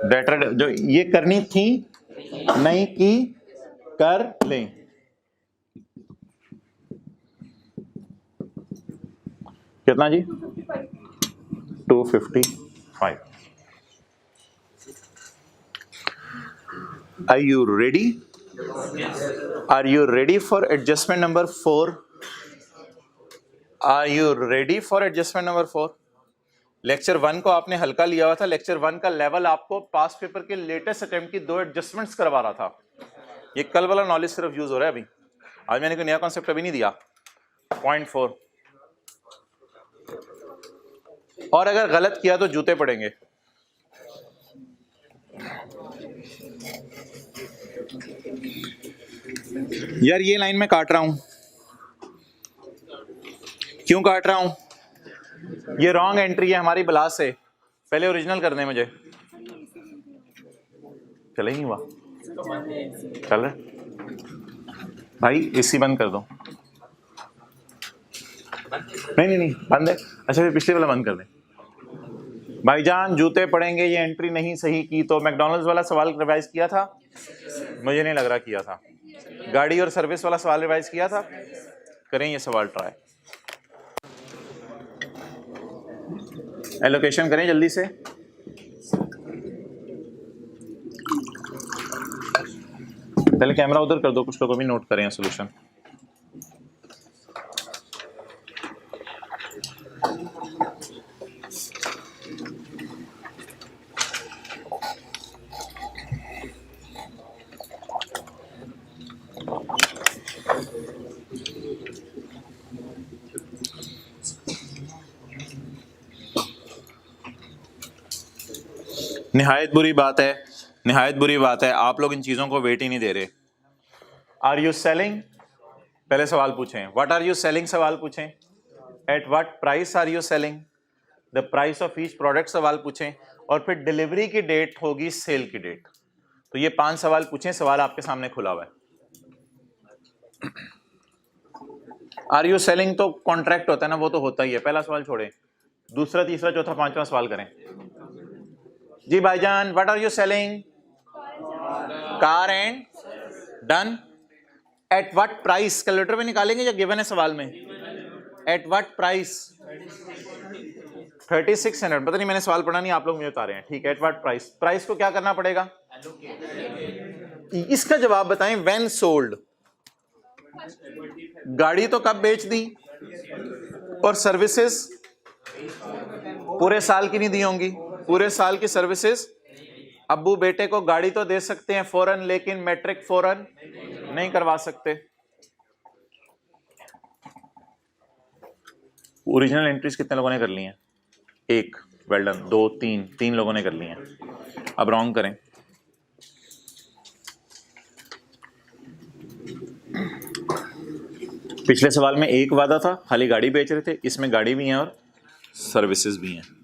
डेटर जो ये करनी थी नहीं की, कर लें। कितना जी? 255। Are you ready? Are you ready for adjustment number 4? Are you ready for adjustment number 4? Lecture 1 को आपने हल्का लिया हुआ था. लेक्चर 1 का लेवल आपको पास पेपर के लेटेस्ट अटेम्प्ट की 2 एडजस्टमेंट्स करवा रहा था. ये कल वाला नॉलेज सिर्फ यूज हो रहा है अभी. आज मैंने कोई नया कॉन्सेप्ट अभी नहीं दिया. पॉइंट 4. और अगर गलत किया तो जूते पड़ेंगे. यार ये लाइन में काट रहा हूं. क्यों काट रहा हूं? ये रॉन्ग एंट्री है हमारी ब्लास से. पहले ओरिजिनल करने मुझे. चले नहीं हुआ. चल रहा भाई. एसी बंद कर दो. नहीं बंद है. अच्छा फिर पिछले वाला बंद कर दे. भाईजान जूते पड़ेंगे. ये एंट्री नहीं सही की तो मैकडॉनल्ड्स वाला सवाल रिवाइज किया था. मुझे नहीं लग रहा किया था. गाड़ी और सर्विस वाला सवाल रिवाइज किया था. करें ये सवाल ट्राई. एलोकेशन करें जल्दी से. पहले कैमरा उधर कर दो. कुछ लोग भी नोट करें सोल्यूशन. निहायत बुरी बात है. निहायत बुरी बात है. आप लोग इन चीजों को वेट ही नहीं दे रहे. Are you selling? पहले सवाल पूछें. व्हाट आर यू सेलिंग सवाल पूछें. At what price are you selling? The price of each product सवाल पूछें. और फिर डिलीवरी की डेट होगी सेल की डेट. तो ये 5 सवाल पूछें. सवाल आपके सामने खुला हुआ है. आर यू सेलिंग तो कॉन्ट्रैक्ट होता है ना. वो तो होता ही है. पहला सवाल छोड़ें. दूसरा, तीसरा, चौथा, 5वां सवाल करें. जी भाईजान what are you selling? Car and done. At what price? Calculator में निकालेंगे या गिवन है सवाल में? At what price? 3600. पता नहीं मैंने सवाल पढ़ा नहीं. आप लोग मुझे बता रहे हैं. ठीक है. Eight what price? प्राइस को क्या करना पड़ेगा? इसका जवाब बताएं. When sold. गाड़ी तो कब बेच दी. और सर्विसेज पूरे साल की नहीं दी होंगी. पूरे साल की सर्विसेज. अब्बू बेटे को गाड़ी तो दे सकते हैं फौरन, लेकिन मैट्रिक फौरन नहीं करवा सकते. ओरिजिनल एंट्रीज कितने लोगों ने कर ली हैं? 1. Well done. 2, 3 लोगों ने कर ली हैं. अब रॉन्ग करें. पिछले सवाल में एक वादा था, खाली गाड़ी बेच रहे थे. इसमें गाड़ी भी है और सर्विसेज भी हैं.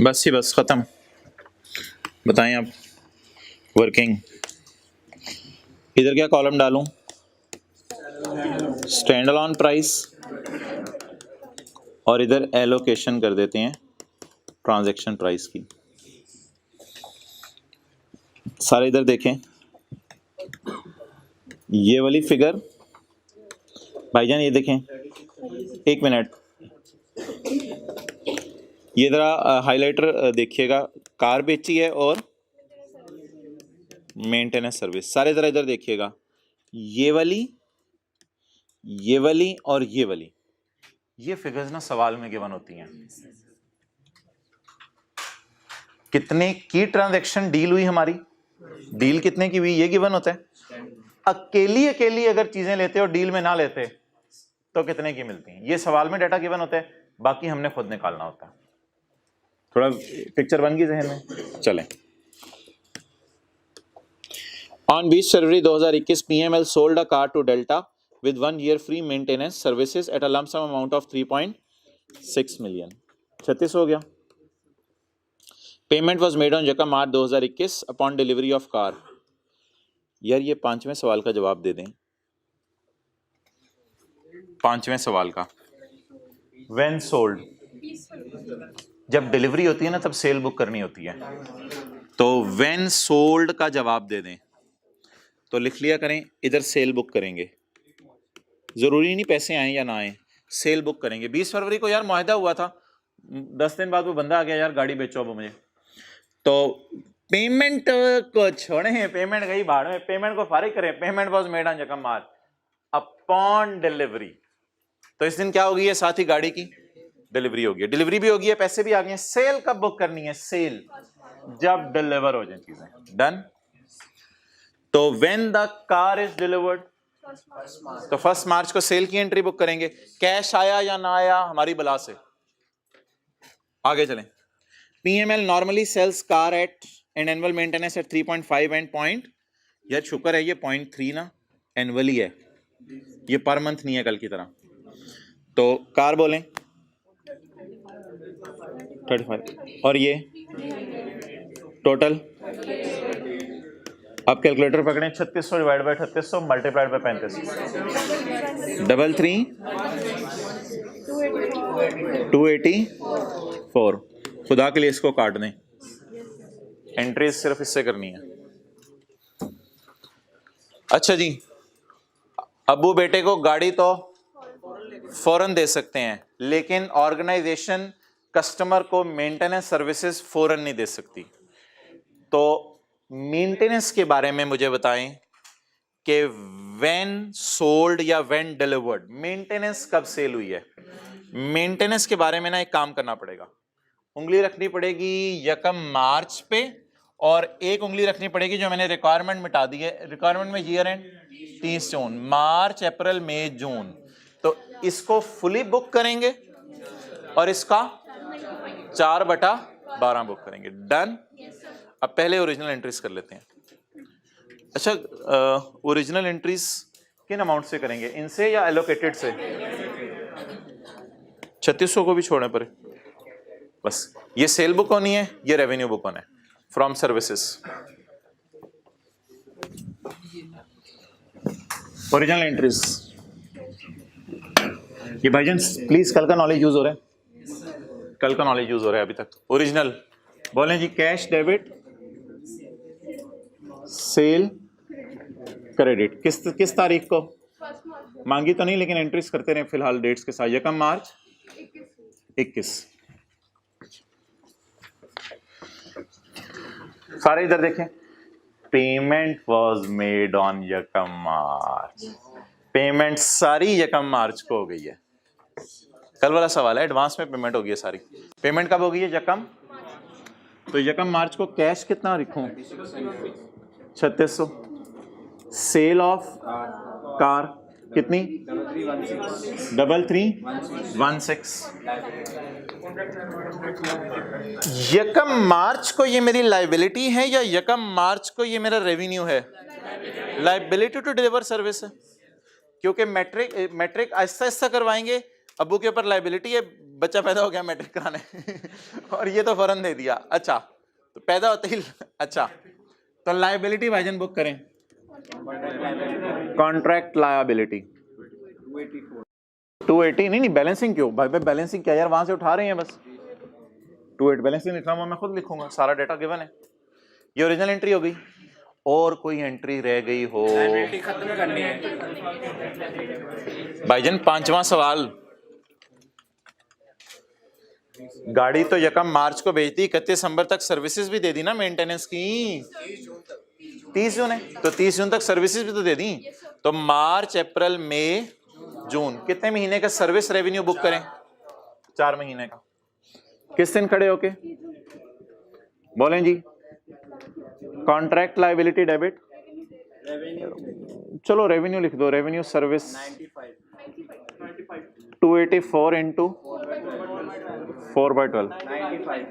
बस ही बस खत्म. बताएं आप. वर्किंग. इधर क्या कॉलम डालूं? Stand alone price. और इधर एलोकेशन कर देते हैं ट्रांजैक्शन प्राइस की. सारे इधर देखें. ये वाली फिगर भाईजान ये देखें. 1 मिनट. ये जरा हाइलाइटर देखिएगा. कार बेची है और मेंटेनेंस सर्विस. सारे जरा इधर देखिएगा. ये वाली और ये वाली. ये फिगर्स ना सवाल में गिवन होती हैं. कितने की ट्रांजैक्शन डील हुई हमारी. डील कितने की हुई ये गिवन होता है. अकेली अगर चीजें लेते और डील में ना लेते तो कितने की मिलती हैं. ये सवाल में डाटा गिवन होता है. बाकी हमने खुद निकालना होता है. थोड़ा पिक्चर बन गई जहन में. चलें. On 20 February 2021, PML sold a car to Delta with 1 year free maintenance services at a lump sum amount of 3.6 million. 36 हो गया. Payment was made on Jaka March 2021 upon delivery of car. यार ये 5वें सवाल का जवाब दे दें. 5वें सवाल का. When sold. जब डिलीवरी होती है ना तब सेल बुक करनी होती है। तो व्हेन सोल्ड का जवाब दे दें तो लिख लिया करें, इधर सेल बुक करेंगे, जरूरी नहीं पैसे आए या ना आए, सेल बुक करेंगे। 20 फरवरी को यार मुआहदा हुआ था, 10 दिन बाद वो बंदा आ गया यार गाड़ी बेचो अब मुझे, तो पेमेंट को छोड़े, पेमेंट गई भाड़ में, पेमेंट को फारिग करें। पेमेंट वाज मेड ऑन यकम मार्च अपॉन डिलीवरी। तो इस दिन क्या होगी है, साथ ही गाड़ी की डिलीवरी होगी, डिलीवरी भी होगी है, पैसे भी आ गए। सेल कब बुक करनी है, सेल जब डिलीवर हो जाए चीजें। डन। तो when the car is delivered, तो 1 मार्च को सेल की एंट्री बुक करेंगे। कैश आया या ना आया हमारी बला से। आगे चलें। PML normally sells car at and annual maintenance at 3.5 and point, यार शुक्र है ये 0.3 ना एनुअली है, ये पर मंथ नहीं है कल की तरह। तो कार बोलें 35 और ये टोटल, आप कैलकुलेटर पकड़ें, 3600 डिवाइड बाय 3600 मल्टीप्लाइड बाय 35, 33 284। खुदा के लिए इसको काट दें, एंट्रीज सिर्फ इससे करनी है। अच्छा जी, अब्बू बेटे को गाड़ी तो फौरन दे सकते हैं, लेकिन ऑर्गेनाइजेशन कस्टमर को मेंटेनेंस सर्विसेज फौरन नहीं दे सकती। तो मेंटेनेंस के बारे में मुझे बताएं कि व्हेन सोल्ड या व्हेन डिलीवर्ड, मेंटेनेंस कब सेल हुई है। मेंटेनेंस के बारे में ना एक काम करना पड़ेगा, उंगली रखनी पड़ेगी यकम मार्च पे, और एक उंगली रखनी पड़ेगी जो मैंने रिक्वायरमेंट मिटा दी है। रिक्वायरमेंट में ईयर एंड 30 जून, मार्च अप्रैल मई जून, तो इसको फुली बुक करेंगे और इसका 4/12 बुक करेंगे। डन। अब पहले ओरिजिनल एंट्रीज कर लेते हैं। अच्छा, ओरिजिनल एंट्रीज किन अमाउंट से करेंगे, इनसे या एलोकेटेड से? 3600 को भी छोड़ने पर बस, ये सेल बुक होनी है, ये रेवेन्यू बुक होना है फ्रॉम सर्विसेज। ओरिजिनल एंट्रीज, ये भाईजान प्लीज कल का नॉलेज यूज हो रहा है, कल का नॉलेज यूज हो रहा है अभी तक। ओरिजिनल बोलें जी, कैश डेबिट सेल क्रेडिट, किस तारीख को मांगी तो नहीं, लेकिन एंट्रीज करते रहे फिलहाल डेट्स के साथ। यकम मार्च 21। सारे इधर देखें, पेमेंट वाज मेड ऑन यकम मार्च, पेमेंट सारी यकम मार्च को हो गई है। कल वाला सवाल है, एडवांस में पेमेंट हो गई है सारी। पेमेंट कब हो गई है, यकम, तो यकम मार्च को कैश कितना लिखूं, 3600। सेल ऑफ कार कितनी, 3316। यकम मार्च को ये मेरी लाइबिलिटी है या यकम मार्च को ये मेरा रेवेन्यू है? लाइबिलिटी टू डिलीवर सर्विस है, क्योंकि मैट्रिक आहिस्ता आहिस्ता करवाएंगे। अब्बू के ऊपर लाइबिलिटी है, बच्चा पैदा हो गया मैट्रिक कराने और ये तो फौरन दे दिया। अच्छा, तो पैदा होते ही, अच्छा तो लायबिलिटी भाईजान बुक करें, कॉन्ट्रैक्ट लायबिलिटी 280। नहीं बैलेंसिंग क्यों भाई, बैलेंसिंग क्या यार, वहां से उठा रहे हैं बस। 28 बैलेंसिंग लिखना हुआ मैं खुद लिखूंगा, सारा डाटा गिवन है। ये ओरिजिनल एंट्री हो गई। और कोई एंट्री रह गई हो खत्म करनी है भाईजान? 5वां सवाल, गाड़ी तो यकम मार्च को भेज दी, 31 दिसंबर तक सर्विसेज भी दे दी ना मेंटेनेंस की। 30 जून है तो 30 जून तक सर्विसेज भी तो दे दी। तो मार्च अप्रैल मई जून, कितने महीने का सर्विस रेवेन्यू बुक करें? 4 महीने का। किस दिन खड़े होके बोलें जी? कॉन्ट्रैक्ट लायबिलिटी डेबिट, चलो रेवेन्यू लिख दो, रेवेन्यू सर्विस 284 इंटू 4/12, 95।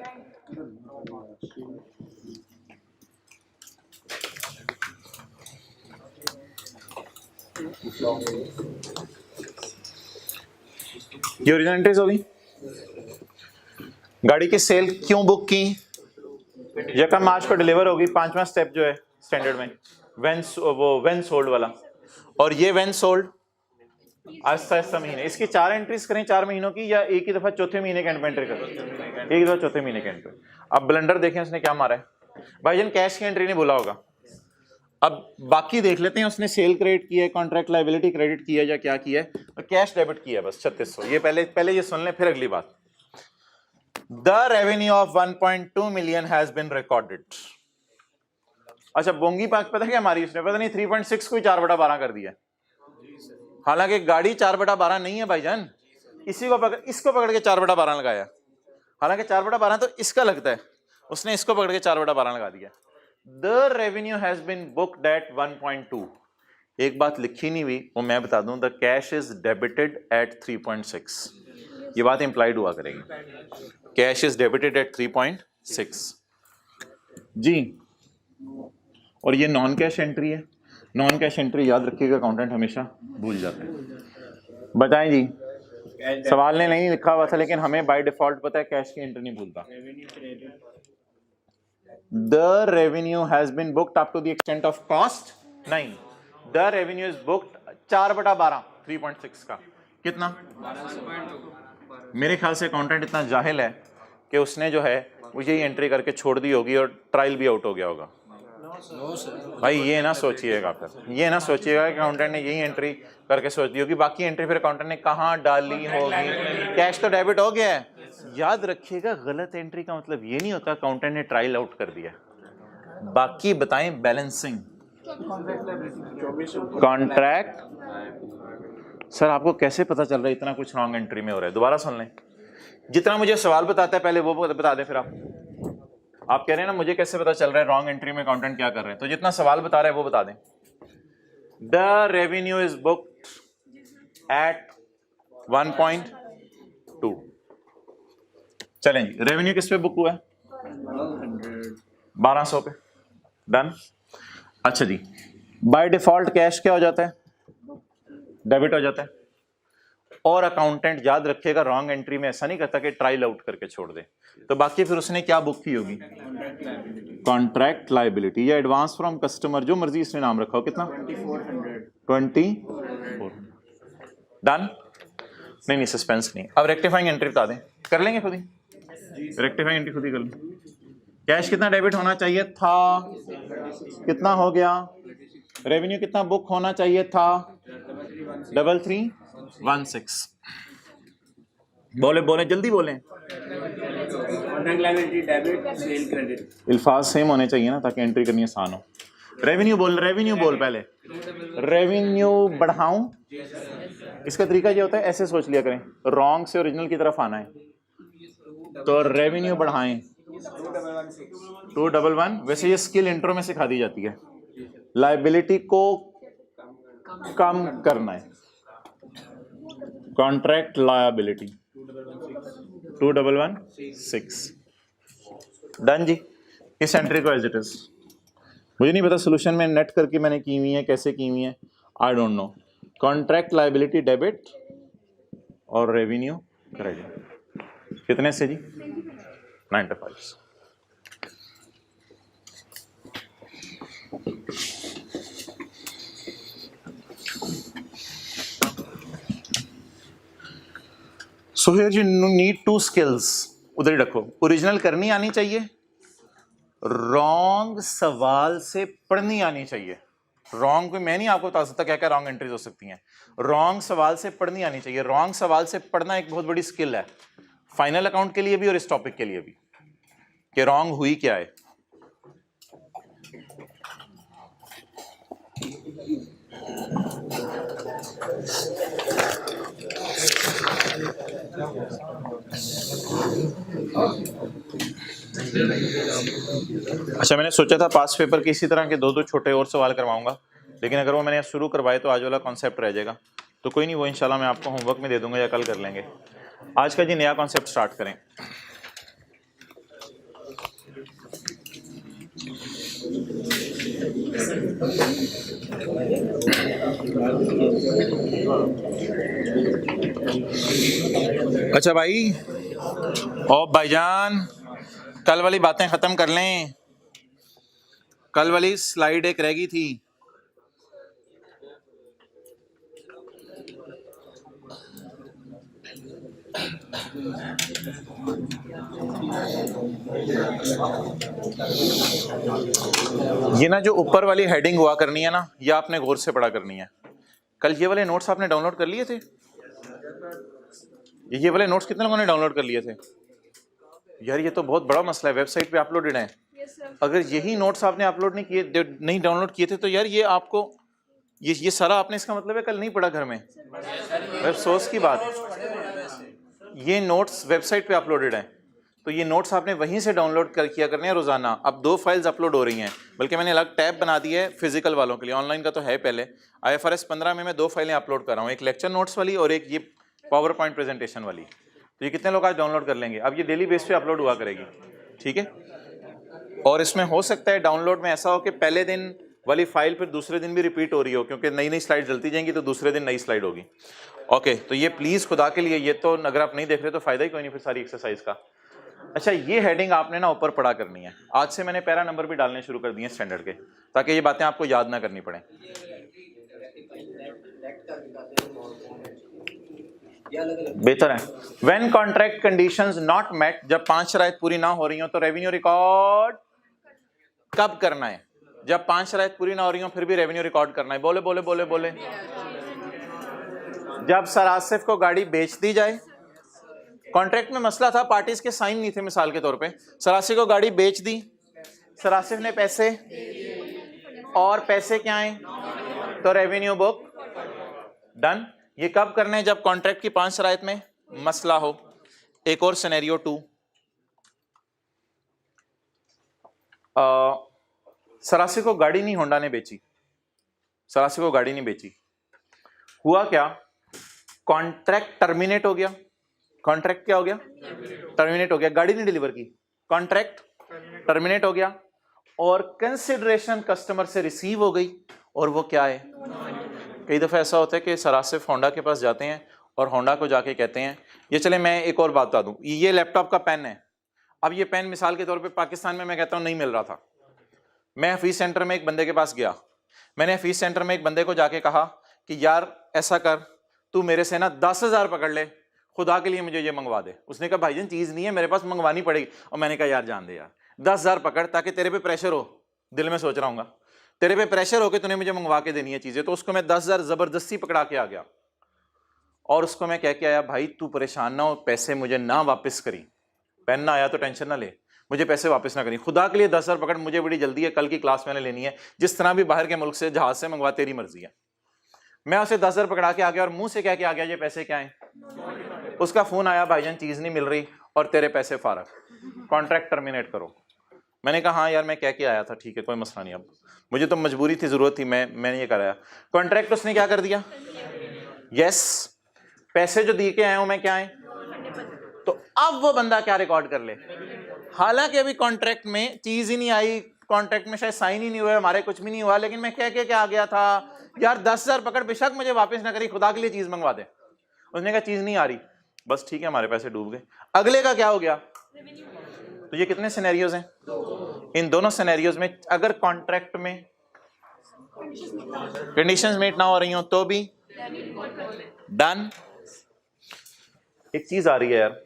ये ओरिजिनल एंट्रीज होगी। गाड़ी की सेल क्यों बुक की? यकम मार्च को डिलीवर होगी। 5वां स्टेप जो है स्टैंडर्ड में, व्हेन सोल्ड वाला। और ये व्हेन सोल्ड आहिस्ता आहिस्ता महीने, इसकी 4 एंट्रीज करें 4 महीनों की, या एक ही दफा चौथे महीने के एंड में एंट्री करें? एक ही दफा चौथे महीने के एंड पे। अब ब्लंडर देखें उसने क्या मारा है भाईजान, कैश की एंट्री नहीं बोला होगा। अब बाकी देख लेते हैं, उसने सेल क्रेडिट किया है, कॉन्ट्रैक्ट लायबिलिटी क्रेडिट किया है या क्या किया है, और कैश डेबिट किया है बस 3600। ये पहले ये सुन लें, फिर अगली बात। The revenue of 1.2 million has been recorded. अच्छा बोंगी पाक पता क्या हमारी, उसने पता नहीं 3.6 को 4/12 कर दिया। हालांकि गाड़ी 4/12 नहीं है भाईजान, इसको पकड़ के 4/12 लगाया। हालांकि 4/12 तो इसका लगता है, उसने इसको पकड़ के 4/12 लगा दिया। The revenue has been booked at 1.2। एक बात लिखी नहीं हुई, वो मैं बता दूं, the cash is debited at 3.6। ये बात इंप्लाइड हुआ करेगी, कैश इज डेबिटेड एट 3.6 जी। और ये नॉन कैश एंट्री है। नॉन कैश एंट्री याद रखिएगा, अकाउंटेंट हमेशा भूल जाते हैं। बताएं जी, सवाल ने नहीं लिखा हुआ था लेकिन हमें बाय डिफॉल्ट पता है कैश की एंट्री नहीं भूलता। The revenue has been booked up to the extent of cost, नहीं, द रेवेन्यू इज बुक्ड 4/12 3.6 का कितना। मेरे ख्याल से अकाउंटेंट इतना जाहिल है कि उसने जो है वो यही एंट्री करके छोड़ दी होगी और ट्रायल भी आउट हो गया होगा। भाई ये ना सोचिएगा, फिर ये ना सोचिएगा कि अकाउंटेंट ने यही एंट्री करके सोच दी होगी, बाकी एंट्री फिर अकाउंटेंट ने कहाँ डाली होगी। कैश तो डेबिट हो गया है। याद रखिएगा, गलत एंट्री का मतलब ये नहीं होता अकाउंटेंट ने ट्रायल आउट कर दिया। बाकी बताएं, बैलेंसिंग, कॉन्ट्रैक्ट। सर आपको कैसे पता चल रहा है इतना कुछ रॉन्ग एंट्री में हो रहा है? दोबारा सुन लें, जितना मुझे सवाल बताता है पहले वो बता दें, फिर आप कह रहे हैं ना मुझे कैसे पता चल रहा है रॉन्ग एंट्री में अकाउंटेंट क्या कर रहे हैं, तो जितना सवाल बता रहा है वो बता दें। The revenue is booked at 1.2। चलें जी, रेवेन्यू किस पे बुक हुआ है? 1200 पे। डन। अच्छा जी, बाय डिफॉल्ट कैश क्या हो जाता है? डेबिट हो जाता है। और अकाउंटेंट याद रखिएगा रॉन्ग एंट्री में ऐसा नहीं करता कि ट्रायल आउट करके छोड़ दे। तो बाकी फिर उसने क्या बुक की होगी? कॉन्ट्रैक्ट लायबिलिटी या एडवांस फ्रॉम कस्टमर, जो मर्जी इसने नाम रखा हो। कितना? 2400। डन। नहीं सस्पेंस नहीं। अब रेक्टिफाइंग एंट्री बता दें, कर लेंगे खुद ही, रेक्टिफाइंग एंट्री खुद ही कर लें। कैश कितना डेबिट होना चाहिए था? कितना हो गया? रेवेन्यू कितना बुक होना चाहिए था? 3316। बोले जल्दी बोलें। अल्फाज सेम होने चाहिए ना ताकि एंट्री करनी आसान हो। रेवेन्यू बोल पहले। रेवेन्यू बढ़ाऊं, इसका तरीका ये होता है, ऐसे सोच लिया करें, रॉन्ग से ओरिजिनल की तरफ आना है, तो रेवेन्यू बढ़ाएं 211। वैसे ये स्किल इंट्रो में सिखा दी जाती है। लायबिलिटी को कम करना है, कॉन्ट्रैक्ट लायबिलिटी 2116। डन जी। इस एंट्री को एज इट इज, मुझे नहीं पता सोल्यूशन में नेट करके मैंने की हुई है, कैसे की हुई है, I don't know. Contract liability debit और रेवेन्यू क्रेडिट कितने से जी? 95। So here you need 2 skills, उधर ही रखो। ओरिजिनल करनी आनी चाहिए, रॉन्ग सवाल से पढ़नी आनी चाहिए। रॉन्ग कोई मैं नहीं आपको बता सकता क्या क्या रॉन्ग एंट्रीज हो सकती हैं, रॉन्ग सवाल से पढ़नी आनी चाहिए। रॉन्ग सवाल से पढ़ना एक बहुत बड़ी स्किल है, फाइनल अकाउंट के लिए भी और इस टॉपिक के लिए भी, कि रॉन्ग हुई क्या है। अच्छा मैंने सोचा था पास पेपर के इसी तरह के 2-2 छोटे और सवाल करवाऊंगा, लेकिन अगर वो मैंने शुरू करवाए तो आज वाला कॉन्सेप्ट रह जाएगा। तो कोई नहीं, वो इंशाल्लाह मैं आपको होमवर्क में दे दूंगा या कल कर लेंगे। आज का जी नया कॉन्सेप्ट स्टार्ट करें। अच्छा भाई, ओ भाईजान, कल वाली बातें खत्म कर लें। कल वाली स्लाइड एक रह गई थी, ये ना जो ऊपर वाली हेडिंग हुआ करनी है ना, ये आपने गौर से पढ़ा करनी है। कल ये वाले नोट्स आपने डाउनलोड कर लिए थे? ये वाले नोट्स कितने लोगों ने डाउनलोड कर लिए थे? यार ये तो बहुत बड़ा मसला है, वेबसाइट पे अपलोडेड है। अगर यही नोट्स आपने अपलोड नहीं किए, नहीं डाउनलोड किए थे, तो यार ये आपको ये सारा आपने, इसका मतलब है कल नहीं पढ़ा घर में। अफसोस की बात, ये नोट्स वेबसाइट पे अपलोडेड हैं, तो ये नोट्स आपने वहीं से डाउनलोड किया करने हैं रोजाना। अब 2 फाइल्स अपलोड हो रही हैं, बल्कि मैंने अलग टैब बना दी है फिजिकल वालों के लिए, ऑनलाइन का तो है पहले। IFRS 15 में मैं 2 फाइलें अपलोड कर रहा हूँ, एक लेक्चर नोट्स वाली और एक ये पावर पॉइंट प्रेजेंटेशन वाली। तो ये कितने लोग आज डाउनलोड कर लेंगे? अब ये डेली बेस पे अपलोड हुआ करेगी, ठीक है। और इसमें हो सकता है डाउनलोड में ऐसा हो कि पहले दिन वाली फाइल फिर दूसरे दिन भी रिपीट हो रही हो, क्योंकि नई नई स्लाइड डलती जाएंगी तो दूसरे दिन नई स्लाइड होगी। ओके, तो ये प्लीज खुदा के लिए, ये तो अगर आप नहीं देख रहे तो फायदा ही कोई नहीं फिर सारी एक्सरसाइज का। अच्छा, ये हेडिंग आपने ना ऊपर पढ़ा करनी है। आज से मैंने पैरा नंबर भी डालने शुरू कर दिए स्टैंडर्ड के, ताकि ये बातें आपको याद ना करनी पड़े। बेहतर है। When contract conditions not met, जब 5 शराइत पूरी ना हो रही हो तो रेवेन्यू रिकॉर्ड कब करना है? जब 5 शराइत पूरी ना हो रही हो फिर भी रेवेन्यू रिकॉर्ड करना है। बोले बोले बोले बोले। जब सरासिफ को गाड़ी बेच दी जाए, कॉन्ट्रैक्ट में मसला था, पार्टीज के साइन नहीं थे, मिसाल के तौर पे सरासिफ को गाड़ी बेच दी, सरासिफ ने पैसे, और पैसे क्या आए तो रेवेन्यू बुक डन। ये कब करना है? जब कॉन्ट्रैक्ट की 5 शराइत में मसला हो। एक और सिनेरियो 2, सरासिफ को गाड़ी नहीं होंडा ने बेची, सरासिफ को गाड़ी नहीं बेची, हुआ क्या? कॉन्ट्रैक्ट टर्मिनेट हो गया। कॉन्ट्रैक्ट क्या हो गया? टर्मिनेट हो गया। गाड़ी नहीं डिलीवर की, कॉन्ट्रैक्ट टर्मिनेट हो गया, और कंसिडरेशन कस्टमर से रिसीव हो गई, और वो क्या है? कई दफा ऐसा होता है कि सरासिफ होंडा के पास जाते हैं और होंडा को जाके कहते हैं, ये चले मैं एक और बात बता दूं, ये लैपटॉप का पेन है। अब ये पेन मिसाल के तौर पे पाकिस्तान में मैं कहता हूं नहीं मिल रहा था, मैं हफीज सेंटर में एक बंदे के पास गया, मैंने हफीज सेंटर में एक बंदे को जाके कहा कि यार ऐसा कर, तू मेरे से ना 10,000 पकड़ ले, खुदा के लिए मुझे ये मंगवा दे। उसने कहा भाईजान चीज नहीं है मेरे पास, मंगवानी पड़ेगी। और मैंने कहा यार जान दे यार, 10,000 पकड़, ताकि तेरे पे प्रेशर हो। दिल में सोच रहा हूँ तेरे पे प्रेशर हो के तूने मुझे मंगवा के देनी है चीजें। तो उसको मैं 10,000 जबरदस्ती पकड़ा के आ गया, और उसको मैं कह के आया, भाई तू परेशान ना हो, पैसे मुझे ना वापस करी, पेन ना आया तो टेंशन ना ले, मुझे पैसे वापस ना करी, खुदा के लिए 10,000 पकड़, मुझे बड़ी जल्दी है, कल की क्लास मैंने लेनी है, जिस तरह भी बाहर के मुल्क से जहाज से मंगवा, तेरी मर्जी है। मैं उसे 10,000 पकड़ा के आ गया और मुंह से कह के आ गया ये पैसे क्या है। उसका फोन आया, भाईजान चीज नहीं मिल रही और तेरे पैसे फारग, कॉन्ट्रैक्ट टर्मिनेट करो। मैंने कहा हाँ यार मैं कह के आया था, ठीक है कोई मसला नहीं, अब मुझे तो मजबूरी थी, जरूरत थी, मैंने ये कराया। कॉन्ट्रैक्ट उसने क्या कर दिया? यस, पैसे जो दी के आए हूं मैं क्या है, तो अब वो बंदा क्या रिकॉर्ड कर ले? हालांकि अभी कॉन्ट्रैक्ट में चीज ही नहीं आई, कॉन्ट्रैक्ट में शायद साइन ही नहीं हुए, हमारे कुछ भी नहीं हुआ, लेकिन मैं कह के आ गया था यार 10,000 पकड़, बेशक मुझे वापस ना करी, खुदा के लिए चीज मंगवा दे। उसने कहा चीज नहीं आ रही, बस ठीक है, हमारे पैसे डूब गए। अगले का क्या हो गया? तो ये कितने सिनेरियोज हैं? इन दोनों सिनेरियोज में अगर कॉन्ट्रैक्ट में कंडीशंस मीट ना हो रही हो तो भी डन। एक चीज आ रही है यार,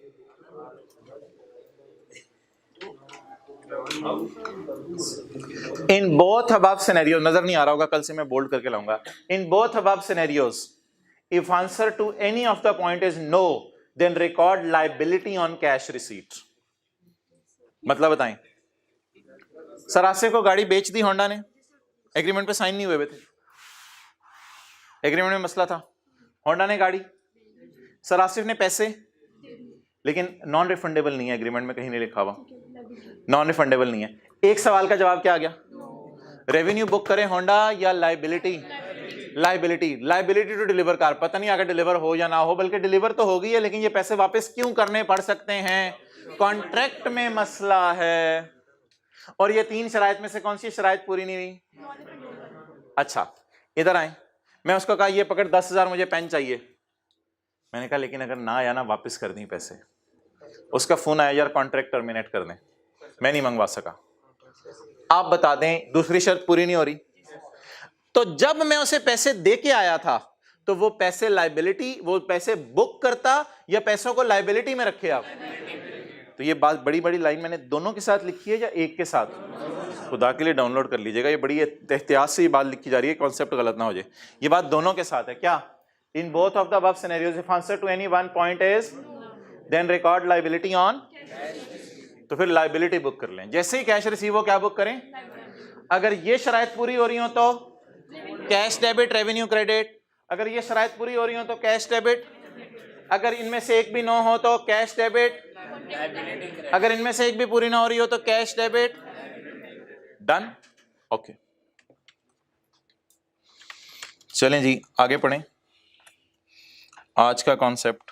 इन बोथ अबव सिनेरियोज, नजर नहीं आ रहा होगा, कल से मैं बोल्ड करके लाऊंगा। In both above scenarios if answer to any of the point is no, then record liability on cash receipt. मतलब बताएं, सरासे को गाड़ी बेच दी होंडा ने, एग्रीमेंट पे साइन नहीं हुए थे, एग्रीमेंट में मसला था, होंडा ने गाड़ी, सरासिफ ने पैसे, लेकिन नॉन रिफंडेबल नहीं है, एग्रीमेंट में कहीं नहीं लिखा हुआ, नॉन रिफंडेबल नहीं है। एक सवाल का जवाब क्या आ गया? रेवेन्यू बुक करें होंडा या liability? Liability, liability to deliver car, पता नहीं अगर डिलीवर हो या ना हो, बल्कि डिलीवर तो हो गई है, लेकिन ये पैसे वापस क्यों करने पड़ सकते हैं? कॉन्ट्रैक्ट में मसला है। और ये 3 शराइत में से कौन सी शराइत पूरी नहीं हुई? अच्छा इधर आए, मैं उसको कहा ये पकड़ 10,000 मुझे पेन चाहिए, मैंने कहा लेकिन अगर ना आया ना वापस कर दी पैसे। उसका फोन आया यार कॉन्ट्रैक्ट टर्मिनेट कर दें, मैं नहीं मंगवा सका। आप बता दें दूसरी शर्त पूरी नहीं हो रही। तो जब मैं उसे पैसे दे के आया था तो वो पैसे लाइबिलिटी, वो पैसे बुक करता या पैसों को लाइबिलिटी में रखे आप? तो ये बात बड़ी बड़ी लाइन मैंने दोनों के साथ लिखी है या एक के साथ? खुदा के लिए डाउनलोड कर लीजिएगा, ये बड़ी एहतियात से ये बात लिखी जा रही है, कॉन्सेप्ट गलत ना हो जाए। ये बात दोनों के साथ है क्या? In both of the above scenarios if answer to any one point is then record liability on, तो फिर लाइबिलिटी बुक कर लें। जैसे ही कैश रिसीव हो क्या बुक करें? अगर ये शराइत पूरी हो रही हो तो कैश डेबिट रेवेन्यू क्रेडिट, अगर ये शराइत पूरी हो रही हो तो कैश डेबिट, अगर इनमें से एक भी ना हो तो कैश डेबिट, अगर इनमें से एक भी पूरी ना हो रही हो तो कैश डेबिट। डन? ओके, चलें जी आगे पढ़ें आज का कॉन्सेप्ट।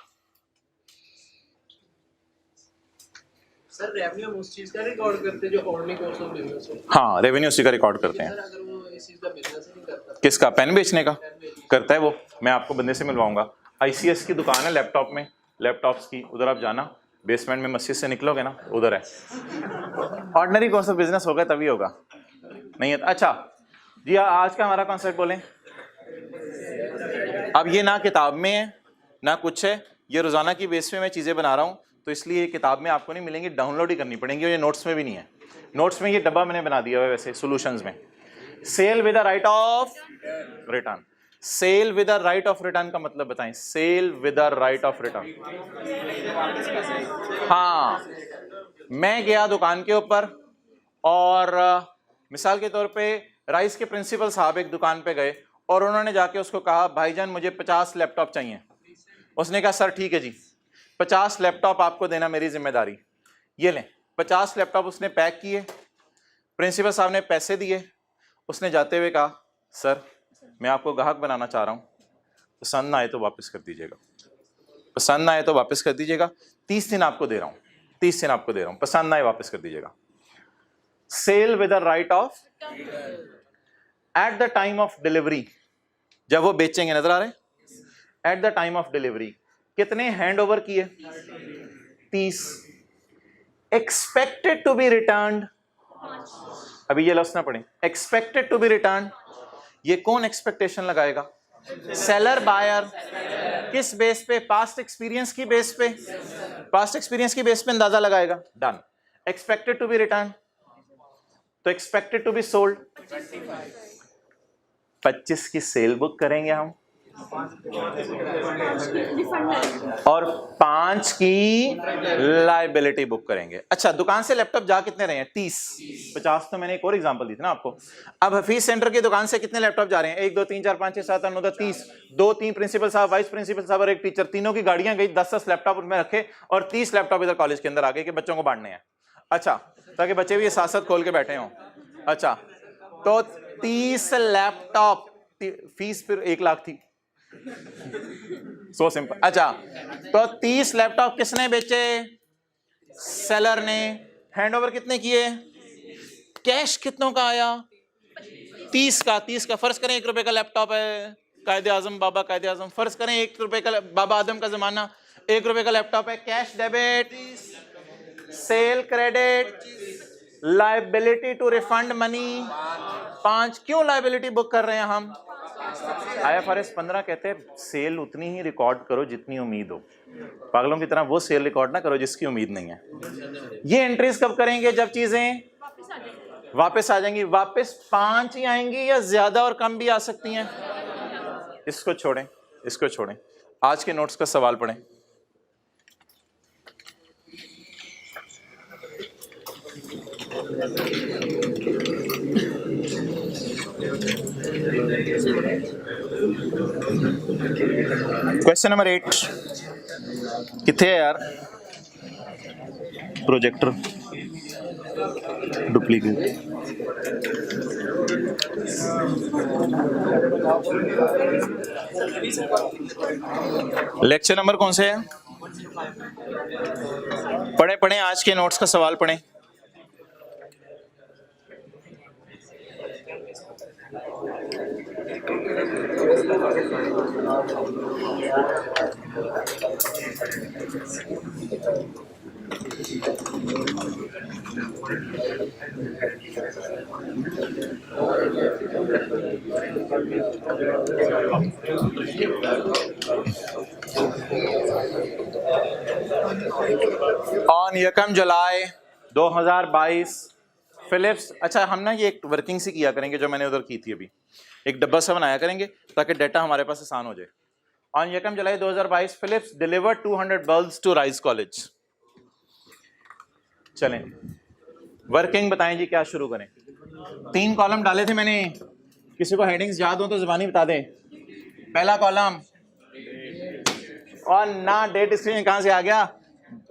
सर रेवेन्यू हम उस चीज का रिकॉर्ड करते हैं जो ऑर्डिनरी कॉस्ट ऑफ बिजनेस है। हाँ, रेवेन्यू उसी का रिकॉर्ड करते हैं। सर अगर वो इस चीज का बिजनेस नहीं करता, किसका? पेन बेचने का करता है वो, मैं आपको बंदे से मिलवाऊंगा। ICS की दुकान है लैपटॉप में, लैपटॉप्स की, उधर आप जाना, बेसमेंट में मस्जिद से निकलोगे ना उधर है। ऑर्डिनरी कॉस्ट ऑफ बिजनेस होगा तभी होगा, नहीं है? अच्छा जी, आज का हमारा कॉन्सेप्ट बोलें। अब ये ना किताब में है ना कुछ है, ये रोजाना की बेस पे मैं चीजें बना रहा हूँ, तो इसलिए ये किताब में आपको नहीं मिलेंगी, डाउनलोड ही करनी पड़ेंगी, और ये नोट्स में भी नहीं है। नोट्स में ये डब्बा मैंने बना दिया है वैसे सॉल्यूशंस में। Sale with the right of return, sale with the right of return का मतलब बताएं। Sale with the right of return, हाँ, मैं गया दुकान के ऊपर और मिसाल के तौर पे राइस के प्रिंसिपल साहब एक दुकान पे गए और उन्होंने जाके उसको कहा भाईजान मुझे 50 लैपटॉप चाहिए। उसने कहा सर ठीक है जी, 50 लैपटॉप आपको देना मेरी जिम्मेदारी, ये लें। 50 लैपटॉप उसने पैक किए, प्रिंसिपल साहब ने पैसे दिए। उसने जाते हुए कहा सर मैं आपको ग्राहक बनाना चाह रहा हूँ, पसंद ना आए तो वापस कर दीजिएगा, पसंद ना आए तो वापस कर दीजिएगा, 30 दिन आपको दे रहा हूँ, 30 दिन आपको दे रहा हूँ, पसंद ना आए वापस कर दीजिएगा। Sale with the right of, at the time of delivery, जब वो बेचेंगे, नजर आ रहे हैं? At the time of delivery कितने हैंड ओवर किए? 30। एक्सपेक्टेड टू बी रिटर्न्ड, अभी ये लफ्ज ना पढ़े, एक्सपेक्टेड टू बी रिटर्न, ये कौन एक्सपेक्टेशन लगाएगा? Seller buyer. किस बेस पे? पास्ट एक्सपीरियंस की बेस पे, पास्ट एक्सपीरियंस की बेस पे अंदाजा लगाएगा। Done. Expected to be return, तो एक्सपेक्टेड टू बी सोल्ड 25 की सेल बुक करेंगे हम और 5 की लाइबिलिटी बुक करेंगे। अच्छा, दुकान से लैपटॉप जा कितने रहे हैं? 30। 50 तो मैंने एक और एग्जांपल दी थी ना आपको। अब हफीज सेंटर की दुकान से कितने लैपटॉप जा रहे हैं? 1 2 3 4 5 6 7 8 9 10 30। 2 3 प्रिंसिपल साहब, वाइस प्रिंसिपल साहब और एक टीचर, तीनों की गाड़ियां गई, 10-10 लैपटॉप उनमें रखे और 30 लैपटॉप इधर कॉलेज के अंदर आ गए कि बच्चों को बांटने हैं। अच्छा, ताकि बच्चे भी ये साथ साथ खोल के बैठे हों। अच्छा, तो 30 लैपटॉप, फीस फिर 1 लाख थी। So simple. अच्छा, तो 30 लैपटॉप किसने बेचे? सेलर ने। हैंडओवर कितने किए? कैश कितनों का आया? 30 का। 30 का फर्ज करें 1 रुपए का लैपटॉप है, कायदे आजम, बाबा कायदे आजम, फर्ज करें 1 रुपए का, बाबा आदम का जमाना, 1 रुपए का लैपटॉप है। Cash debit, sale credit, liability to refund money 5। क्यों लाइबिलिटी बुक कर रहे हैं हम? IFRS 15 कहते हैं सेल उतनी ही रिकॉर्ड करो जितनी उम्मीद हो। पागलों की तरह वो सेल रिकॉर्ड ना करो जिसकी उम्मीद नहीं है। ये एंट्रीज कब करेंगे? जब चीजें वापस आ जाएंगी। वापस 5 ही आएंगी या ज्यादा और कम भी आ सकती हैं। इसको छोड़ें, इसको छोड़ें, आज के नोट्स का सवाल पढ़ें। क्वेश्चन नंबर 8 किथे है यार? Projector duplicate. लेक्चर नंबर कौन से है? पढ़े पढ़े, आज के नोट्स का सवाल पढ़ें। ऑन यकम जुलाई 2022 फिलिप्स, अच्छा हम ना ये एक वर्किंग से किया करेंगे जो मैंने उधर की थी अभी, एक डब्बा सा बनाया करेंगे ताकि डाटा हमारे पास आसान हो जाए। ऑन यकम July 2022 Philips delivered 200 bulbs to Rise College. चलें वर्किंग बताएं जी, क्या शुरू करें? 3 कॉलम डाले थे मैंने, किसी को हेडिंग्स याद हो तो जुबानी बता दें। पहला कॉलम और ना डेट स्क्रीन कहां से आ गया?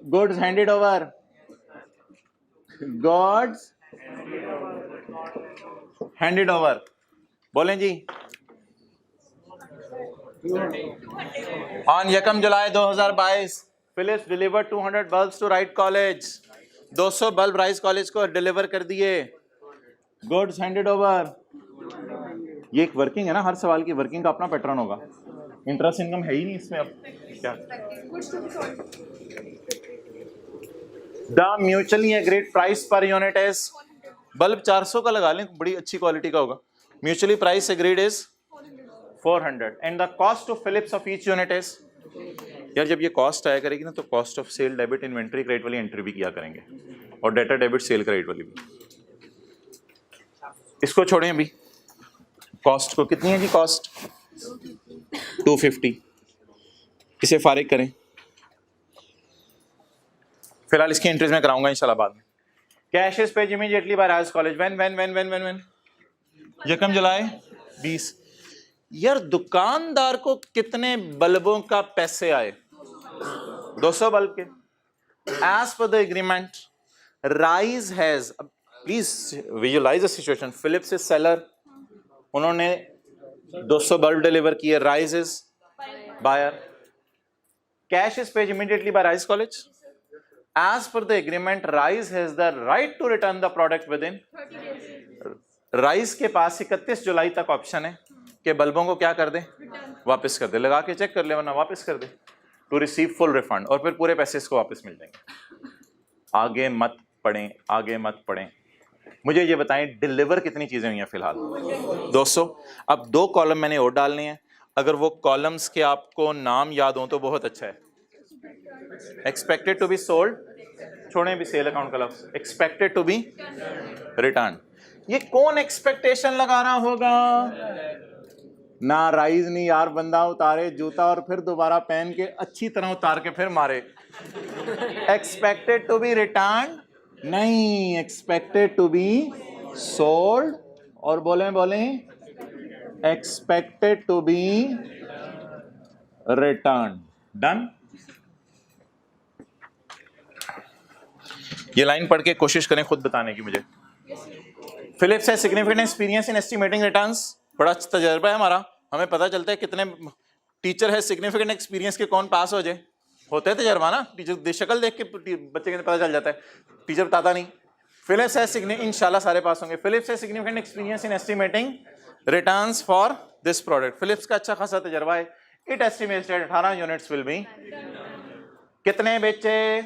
Goods handed over, goods handed over, बोलें जी। ऑन यकम July 2022 Philips delivered 200 bulbs to Right College. 200 bulb Rise College को डिलीवर कर दिए। Goods handed over. ये एक वर्किंग है ना, हर सवाल की वर्किंग का अपना पैटर्न होगा। इंटरेस्ट इनकम है ही नहीं इसमें। अब क्या the mutually agreed price per unit is, bulb 400 का लगा लें, बड़ी अच्छी क्वालिटी का होगा। Mutually price agreed is 400 and the cost of Philips of each unit is. यार जब ये कॉस्ट आया करेगी ना तो cost of sale debit inventory credit वाली एंट्री भी किया करेंगे और डेटा डेबिट सेल क्रेडिट वाली भी। इसको छोड़ें अभी, कॉस्ट को कितनी है जी? कॉस्ट 250, इसे फारिग करें। फिलहाल इसकी एंट्रीज में कराऊंगा इंशाल्लाह बाद में। Cash is paid immediately by Rise College when यकम जुलाई 20। यार दुकानदार को कितने बल्बों का पैसे आए? 200 बल्ब के। As per the agreement Rise has, please visualize the situation, Philips is seller, उन्होंने 200 बल्ब डिलीवर किए, Rise is buyer. Cash is paid immediately by Rise College. As per the agreement Rise has the right to return the product within. Rise के पास 31 जुलाई तक option है कि बल्बों को क्या कर दे? वापस कर दे। लगा के चेक कर ले वरना वापस कर दे, टू रिसीव फुल रिफंड, और फिर पूरे पैसे इसको वापस मिल जाएंगे। आगे मत पढ़ें, आगे मत पढ़ें। मुझे ये बताएं डिलीवर कितनी चीजें हुई हैं फिलहाल? 200। अब 2 कॉलम मैंने और डालने हैं, अगर वो कॉलम्स के आपको नाम याद हो तो बहुत अच्छा है। एक्सपेक्टेड टू बी सोल्ड, छोड़ें भी सेल अकाउंट का लफ्ज, एक्सपेक्टेड टू बी रिटर्न। ये कौन एक्सपेक्टेशन लगा रहा होगा? ना राइज नहीं यार, बंदा उतारे जूता और फिर दोबारा पहन के अच्छी तरह उतार के फिर मारे। एक्सपेक्टेड टू बी रिटर्न नहीं, एक्सपेक्टेड टू बी सोल्ड, और बोलें expected to be return. Done. ये लाइन पढ़ के कोशिश करें खुद बताने की मुझे। फिलिप्स है significant experience in estimating returns, बड़ा अच्छा तजर्बा है हमारा, हमें पता चलता है कितने टीचर है सिग्निफिकेंट एक्सपीरियंस के कौन पास हो जाए। होता है तजर्बा ना, टीचर शक्ल देख के बच्चे को पता चल जाता है, टीचर बताता नहीं। फिलिप्स है इंशाल्लाह सारे पास होंगे। फिलिप्स है significant experience in estimating returns for this product. Philips का अच्छा खासा तजर्बा है। It estimated 18 units will be. कितने बेचे,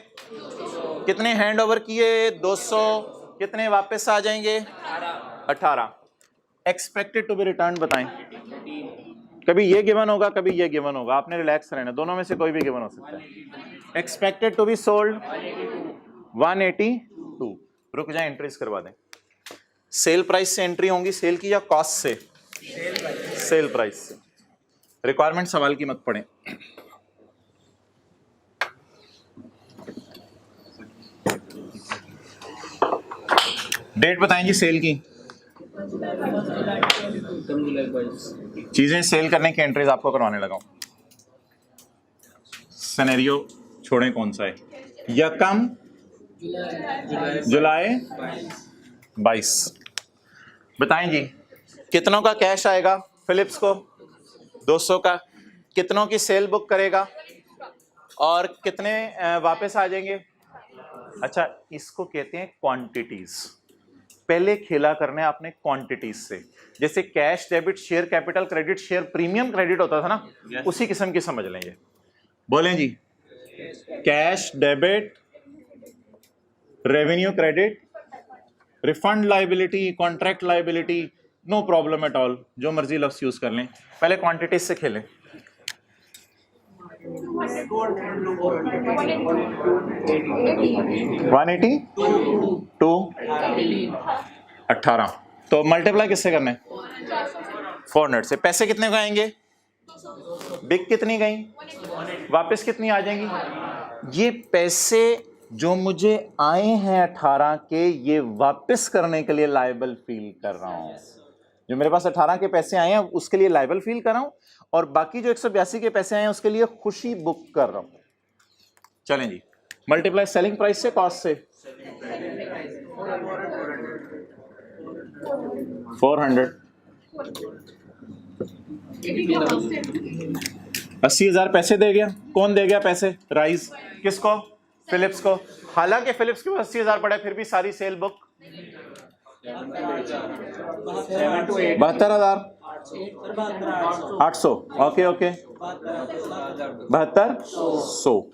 कितने हैंड ओवर किए? 200। कितने वापस आ जाएंगे? 18। एक्सपेक्टेड टू बी रिटर्न बताएं। कभी ये गिवन होगा, कभी ये गिवन होगा, आपने रिलैक्स रहना, दोनों में से कोई भी गिवन हो सकता है। Expected to be sold 182। रुक जाए, एंट्रीज करवा दें। सेल प्राइस से एंट्री होंगी, सेल की या कॉस्ट से? सेल प्राइस से। रिक्वायरमेंट सवाल की मत पढ़ें। डेट बताएं जी सेल की। चीजें सेल करने की एंट्रीज आपको करवाने लगा हूं। सिनेरियो छोड़ें, कौन सा है? यकम जुलाई 22। बताएं जी कितनों का कैश आएगा फिलिप्स को? 200 का। कितनों की सेल बुक करेगा और कितने वापस आ जाएंगे? अच्छा, इसको कहते हैं क्वांटिटीज। पहले खेला करने आपने क्वांटिटीज से, जैसे cash debit share capital credit share premium credit होता था ना, उसी किस्म की समझ लेंगे। बोलें जी, cash debit, revenue credit, refund liability, contract liability, no problem at all, जो मर्जी लफ्ज यूज कर लें। पहले क्वांटिटीज से खेलें। 180 टू 18, तो मल्टीप्लाई किससे करना है? 400 से। पैसे कितने को आएंगे? बिक कितनी गई? वापस कितनी आ जाएंगी? ये पैसे जो मुझे आए हैं 18 के, ये वापस करने के लिए लायबल फील कर रहा हूं। जो मेरे पास 18 के पैसे आए हैं उसके लिए लायबल फील कर रहा हूं, और बाकी जो 182 के पैसे आए हैं उसके लिए खुशी बुक कर रहा हूं। चलें जी, मल्टीप्लाई सेलिंग प्राइस से कॉस्ट से 400। 80,000 पैसे दे गया। कौन दे गया पैसे? राइज। किसको? फिलिप्स को। हालांकि फिलिप्स के पास 80,000 पड़ा है, फिर भी सारी सेल बुक 72,800। Okay okay, 72,100।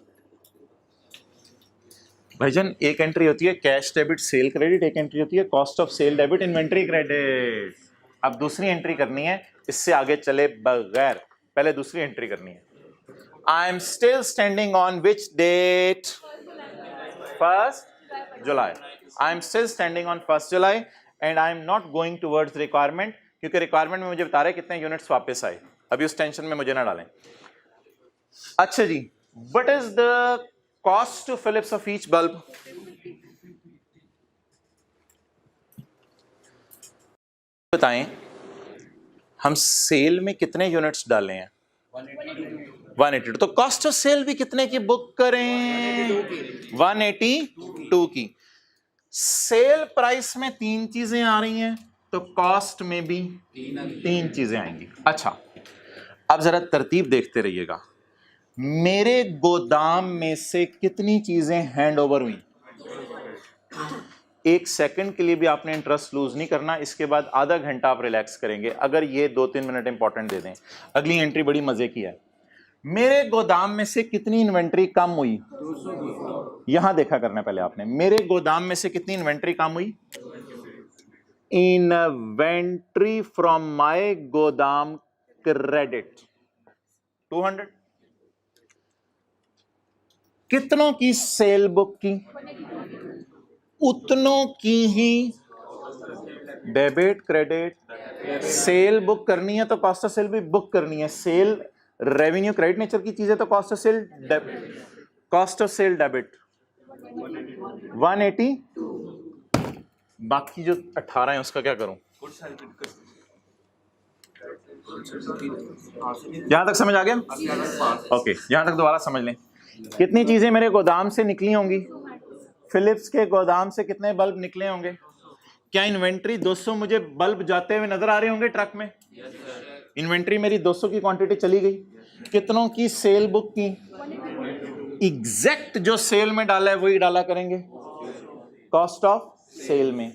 भाईजान एक एंट्री होती है कैश डेबिट सेल क्रेडिट, एक एंट्री होती है cost of sale debit inventory credit. अब दूसरी एंट्री करनी है, इससे आगे चले बगैर पहले दूसरी एंट्री करनी है। I am still standing on which date? 1 July. I am still standing on 1 July and I am not going towards requirement, क्योंकि रिक्वायरमेंट में मुझे बता रहे कितने यूनिट्स वापस आए। अभी उस टेंशन में मुझे ना डालें। अच्छा जी, what is the cost to Philips of each bulb? बताएं, हम सेल में कितने यूनिट्स डाले हैं? 182। तो कॉस्ट ऑफ सेल भी कितने की बुक करें? 182 की। सेल प्राइस में 3 चीजें आ रही हैं, तो कॉस्ट में भी 3 चीजें आएंगी। अच्छा, अब जरा तरतीब देखते रहिएगा। मेरे गोदाम में से कितनी चीजें हैंड ओवर हुई? 1 सेकंड के लिए भी आपने इंटरेस्ट लूज नहीं करना। इसके बाद आधा घंटा आप रिलैक्स करेंगे अगर ये 2-3 मिनट इंपॉर्टेंट दे दें। अगली एंट्री बड़ी मजे की है। मेरे गोदाम में से कितनी इन्वेंट्री कम हुई? यहां देखा करना पहले आपने। मेरे गोदाम में से कितनी इन्वेंट्री कम हुई? इन्वेंट्री फ्रॉम माय गोदाम क्रेडिट 200। कितनों की सेल बुक की? उतनों की ही डेबिट क्रेडिट। सेल बुक करनी है तो कॉस्ट ऑफ सेल भी बुक करनी है। सेल रेवेन्यू क्रेडिट नेचर की चीज है, तो कॉस्ट ऑफ सेल डेबिट 180। बाकी जो 18 है उसका क्या करूं? यहां तक समझ आ गया? ओके, यहां तक दोबारा समझ लें। कितनी चीजें मेरे गोदाम से निकली होंगी? फिलिप्स के गोदाम से कितने बल्ब निकले होंगे? क्या इन्वेंट्री 200 मुझे बल्ब जाते हुए नजर आ रहे होंगे ट्रक में? इन्वेंट्री मेरी 200 की क्वांटिटी चली गई। कितनों की सेल बुक की? एग्जैक्ट जो सेल में डाला है वही डाला करेंगे कॉस्ट ऑफ सेल में।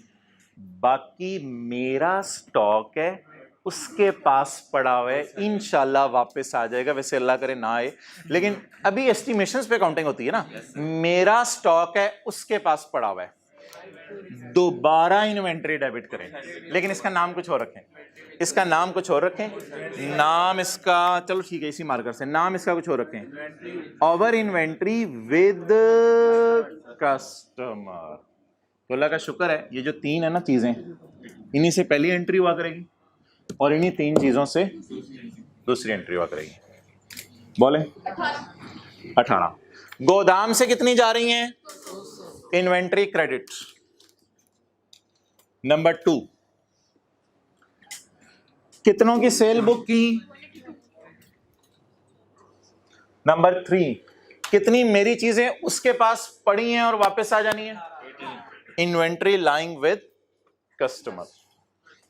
बाकी मेरा स्टॉक है, उसके पास पड़ा हुआ है, इंशाल्लाह वापस आ जाएगा। वैसे अल्लाह करे ना आए, लेकिन अभी एस्टिमेशंस पे काउंटिंग होती है ना। मेरा स्टॉक है, उसके पास पड़ा हुआ है, दोबारा इन्वेंट्री डेबिट करें, लेकिन इसका नाम कुछ और रखें। इसका नाम कुछ और रखें। नाम इसका, चलो ठीक है इसी मार्कर से, नाम इसका कुछ और रखें। Over inventory with customer. तो अल्लाह का शुक्र है, ये जो 3 है ना चीजें, इन्हीं से पहली एंट्री हुआ करेगी और इन्हीं 3 चीजों से दूसरी एंट्री हुआ करेगी। बोले 18। गोदाम से कितनी जा रही हैं? Inventory credit. नंबर 2, कितनों की सेल बुक की? नंबर 3, कितनी मेरी चीजें उसके पास पड़ी हैं और वापस आ जानी है? Inventory lying with customer.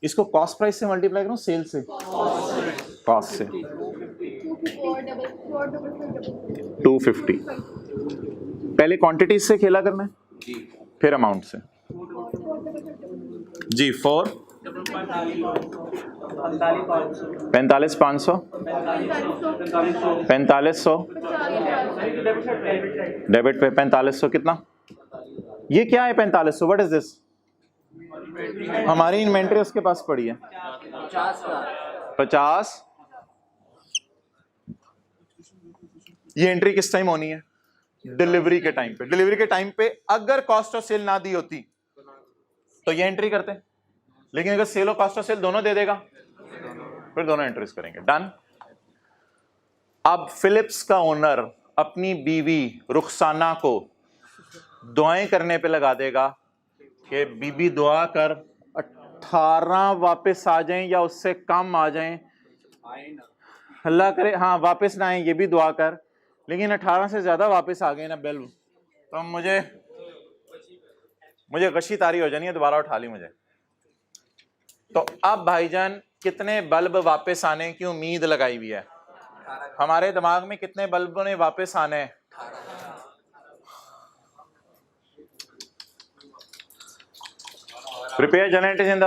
इसको कॉस्ट प्राइस से मल्टीप्लाई करो, सेल से, कॉस्ट से 250। पहले क्वांटिटी से खेला करना है, फिर अमाउंट से। जी 4 45,500 4500 डेबिट पे 4500 कितना? ये क्या है 4500? What is this? हमारी इन्वेंट्री उसके पास पड़ी है 50। ये एंट्री किस टाइम होनी है? डिलीवरी के टाइम पे। डिलीवरी के टाइम पे अगर कॉस्ट ऑफ सेल ना दी होती तो ये एंट्री करते, लेकिन अगर सेल और कॉस्ट ऑफ सेल दोनों दे देगा फिर दोनों एंट्रीज करेंगे। डन। अब फिलिप्स का ओनर अपनी बीवी रुखसाना को दुआएं करने पे लगा देगा कि बीबी दुआ कर 18 वापस आ जाएं या उससे कम आ जाएं, अल्लाह करे हाँ वापस ना आए, ये भी दुआ कर, लेकिन 18 से ज्यादा वापस आ गए ना बेल तो मुझे गशी तारी हो जानी है, दोबारा उठा ली मुझे। तो अब भाईजान कितने बल्ब वापस आने की उम्मीद लगाई हुई है? हमारे दिमाग में कितने बल्बों ने वापस आने हैं? Prepare generators in the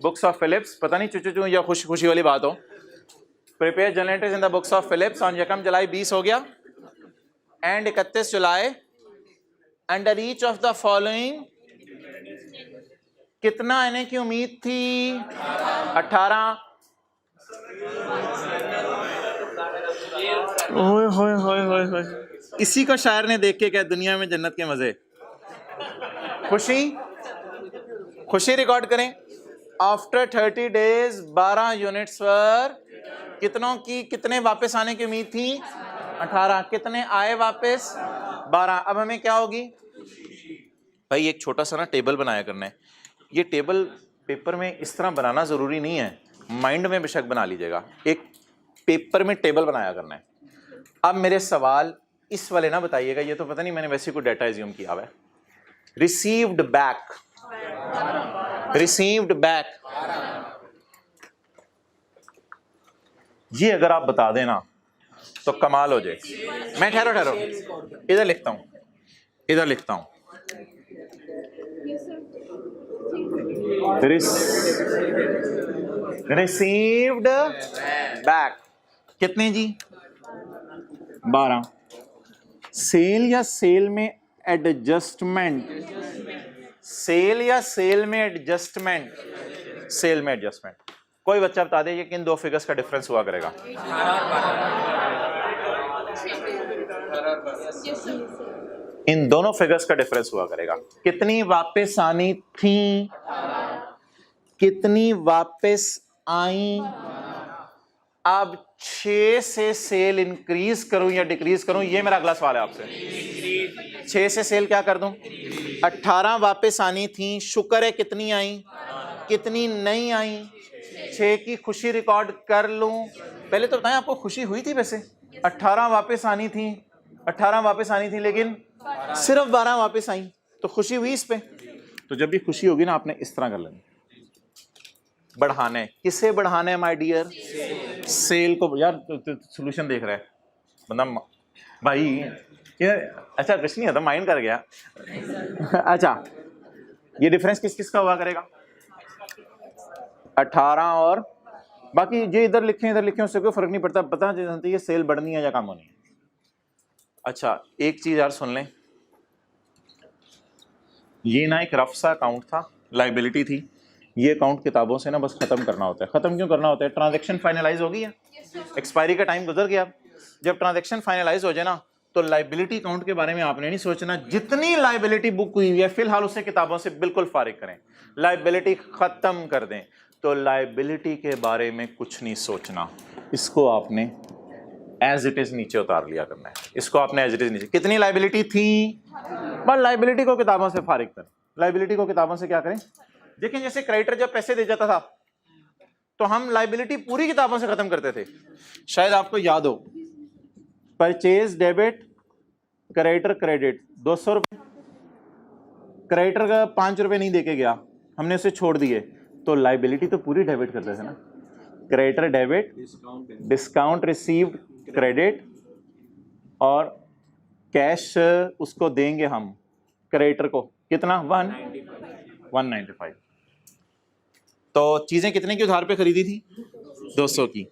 books of Philips, पता नहीं चुचू या खुशी खुशी वाली बात हो। Prepare generators in the books of Philips on यकम जुलाई 20 हो गया and 31 July under each of the following कितना आने की उम्मीद थी? 18। ओए होए होए होए होए, इसी को शायर ने देख के क्या दुनिया में जन्नत के मजे। खुशी रिकॉर्ड करें। आफ्टर 30 डेज 12 यूनिट्स पर कितने वापस आने की उम्मीद थी? 18। कितने आए वापस? 12। अब हमें क्या होगी भाई? एक छोटा सा ना टेबल बनाया करना है। ये टेबल पेपर में इस तरह बनाना जरूरी नहीं है, माइंड में बेशक बना लीजिएगा। एक पेपर में टेबल बनाया करना है। अब मेरे सवाल इस वाले ना बताइएगा, ये तो पता नहीं मैंने वैसे कोई डाटा एज्यूम किया हुआ है। रिसीव्ड बैक ये अगर आप बता देना तो कमाल हो जाए। मैं ठहरो इधर लिखता हूं रिसीव्ड बैक कितने जी? 12। सेल या सेल में एडजस्टमेंट? सेल में एडजस्टमेंट। कोई बच्चा बता दे कि किन दो फिगर्स का डिफरेंस हुआ करेगा? इन दोनों फिगर्स का डिफरेंस हुआ करेगा। कितनी वापस आनी थी, कितनी वापस आई? अब 6 से सेल इंक्रीज करूं या डिक्रीज करूं, ये मेरा अगला सवाल है आपसे। 6 से सेल क्या कर दूं? 18 वापस आनी थी, शुक्र है कितनी आई? कितनी नहीं आई? 6 की खुशी रिकॉर्ड कर लूं। पहले तो बताएं आपको खुशी हुई थी? वैसे 18 वापस आनी थी लेकिन सिर्फ 12 वापस आई, तो खुशी हुई इस पे। तो जब भी खुशी होगी ना आपने इस तरह कर लेना, बढ़ाना है। किसे बढ़ाना है माय डियर? सेल को। यार सॉल्यूशन देख रहा है बंदा भाई ये। अच्छा कुछ नहीं होता, माइंड कर गया। अच्छा ये डिफरेंस किस किस का हुआ करेगा? 18 और बाकी जो इधर लिखे उससे कोई फर्क नहीं पड़ता, पता ये सेल बढ़नी है या कम होनी है। अच्छा एक चीज यार सुन लें, ये ना एक रफ सा अकाउंट था, लाइबिलिटी थी। ये अकाउंट किताबों से ना बस खत्म करना होता है। खत्म क्यों करना होता है? ट्रांजैक्शन फाइनलाइज हो गई है, एक्सपायरी का टाइम गुजर गया। जब ट्रांजैक्शन फाइनलाइज हो जाए ना तो लाइबिलिटी अकाउंट के बारे में आपने नहीं सोचना। जितनी लाइबिलिटी बुक हुई है फिलहाल उसे किताबों से बिल्कुल फारिग करें, लाइबिलिटी खत्म कर दें। तो लाइबिलिटी के बारे में कुछ नहीं सोचना, इसको आपने एज इट इज नीचे उतार लिया करना है। इसको आपने एज इट इज नीचे, कितनी लाइबिलिटी थी बस लाइबिलिटी को किताबों से फारिग करें। लाइबिलिटी को किताबों से क्या करें? देखें जैसे क्रेडिटर जब पैसे दे जाता था तो हम लाइबिलिटी पूरी किताबों से खत्म करते थे। शायद आपको याद हो, परचेज डेबिट, क्रेडिटर क्रेडिट 200 रुपए, क्रेडिटर का 5 रुपए नहीं देके गया, हमने उसे छोड़ दिए, तो लाइबिलिटी तो पूरी डेबिट करते थे ना। Creditor debit, discount received credit, और कैश उसको देंगे हम क्रेडिटर को कितना? 195। तो चीजें कितने की उधार पे खरीदी थी? 200 की।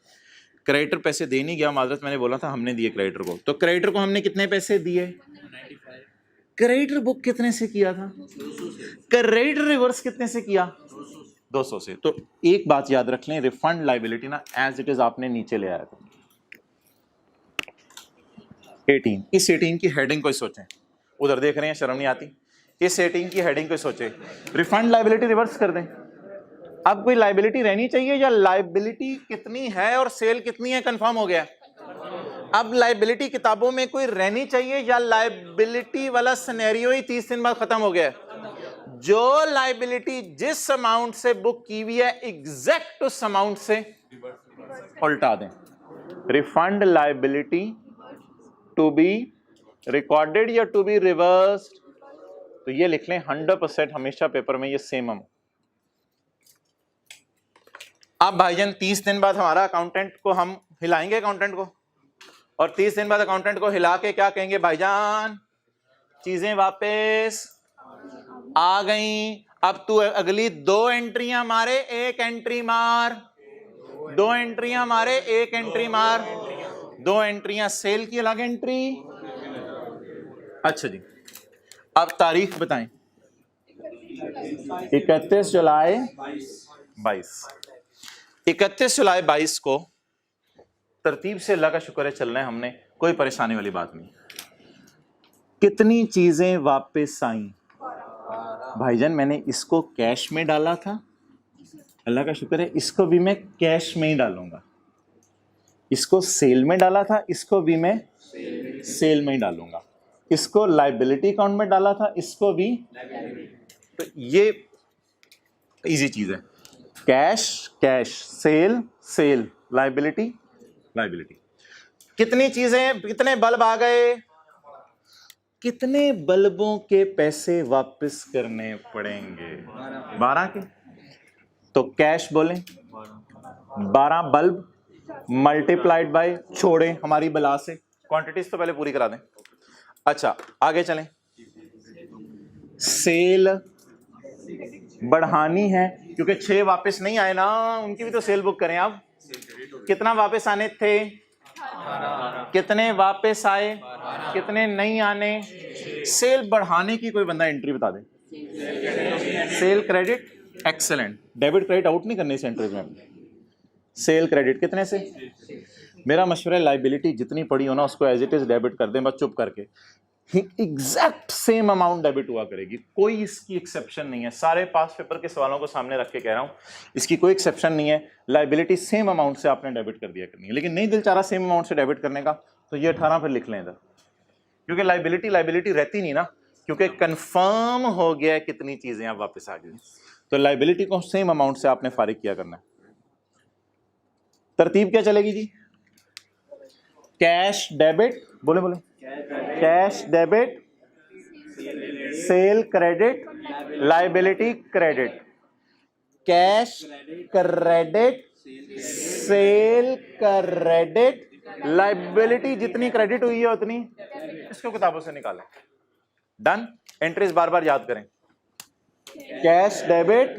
क्रेडिटर पैसे दे नहीं गया, माजरत मैंने बोला था, हमने दिए क्रेडिटर को। तो क्रेडिटर को हमने कितने पैसे दिए? क्रेडिटर बुक कितने से किया था? क्रेडिटर रिवर्स कितने से किया? 200 से। तो एक बात याद रख लें, रिफंड लाइबिलिटी ना एज इट इज आपने नीचे ले आया था। 18। इस 18 की हेडिंग कोई सोचें, उधर देख रहे हैं शर्म नहीं आती। इस 18 की हेडिंग कोई सोचे, रिफंड लायबिलिटी रिवर्स कर दें। अब कोई लायबिलिटी रहनी चाहिए या लायबिलिटी कितनी है और सेल कितनी है कंफर्म हो गया। अब लायबिलिटी किताबों में कोई रहनी चाहिए या लायबिलिटी वाला सिनेरियो ही 30 दिन बाद खत्म हो गया। जो लायबिलिटी जिस अमाउंट से बुक की हुई है एग्जैक्ट उस अमाउंट से उल्टा दें। Refund liability to be recorded या टू बी रिवर्स्ड, तो ये लिख लें 100% हमेशा पेपर में ये सेम हम। अब भाईजान 30 दिन बाद हमारा अकाउंटेंट को हम हिलाएंगे अकाउंटेंट को, और 30 दिन बाद अकाउंटेंट को हिला के क्या कहेंगे, भाईजान चीजें वापस आ गई, अब तू अगली 2 एंट्रियां मारे, 1 एंट्री मार, 2 एंट्रियां मारे, 1 एंट्री मार, 2 एंट्रियां सेल की अलग एंट्री। अच्छा जी, अब तारीख बताएं। 31 जुलाई 22। 31 जुलाई 22 को तरतीब से अल्लाह का शुक्र है चल रहे हैं हमने, कोई परेशानी वाली बात नहीं। कितनी चीजें वापस आई भाईजान, मैंने इसको कैश में डाला था, अल्लाह का शुक्र है इसको भी मैं कैश में ही डालूंगा। इसको सेल में डाला था, इसको भी मैं सेल में ही डालूंगा। इसको लायबिलिटी अकाउंट में डाला था, इसको भी। तो ये इजी चीज है, cash cash, sale sale, liability liability. कितनी चीजें, कितने बल्ब आ गए, कितने बल्बों के पैसे वापस करने पड़ेंगे, 12 के। तो कैश बोलें 12 बल्ब मल्टीप्लाइड बाय, छोड़ें हमारी बला से, क्वांटिटीज तो पहले पूरी करा दें। अच्छा आगे चलें, सेल बढ़ानी है क्योंकि 6 वापस नहीं आए ना, उनकी भी तो सेल बुक करें। अब कितना वापस आने थे, कितने वापस आए, कितने नहीं आने। सेल बढ़ाने की कोई बंदा एंट्री बता दे। Sale credit, excellent. Debit credit out नहीं करने इस एंट्रीज में। सेल क्रेडिट कितने से, मेरा मशवरा है लायबिलिटी जितनी पड़ी हो ना उसको एज इट इज डेबिट कर दें, बस चुप करके। एग्जैक्ट सेम अमाउंट डेबिट हुआ करेगी, कोई इसकी एक्सेप्शन नहीं है। सारे पास पेपर के सवालों को सामने रख के कह रहा हूं, इसकी कोई एक्सेप्शन नहीं है। लायबिलिटी सेम अमाउंट से आपने डेबिट कर दिया करनी है, लेकिन नहीं दिल चाह रहा सेम अमाउंट से डेबिट करने का, तो ये 18 फिर लिख लें इधर, क्योंकि लायबिलिटी रहती नहीं ना, क्योंकि कंफर्म हो गया है कितनी चीजें आप वापस आ गई। तो लायबिलिटी को सेम अमाउंट से आपने फारिग किया करना है। तरतीब क्या चलेगी जी, कैश डेबिट, बोले बोले, cash debit, sale credit, liability credit, cash credit, cell credit, liability जितनी क्रेडिट हुई है उतनी इसको किताबों से निकालें। डन। एंट्रीज बार बार याद करें, cash debit,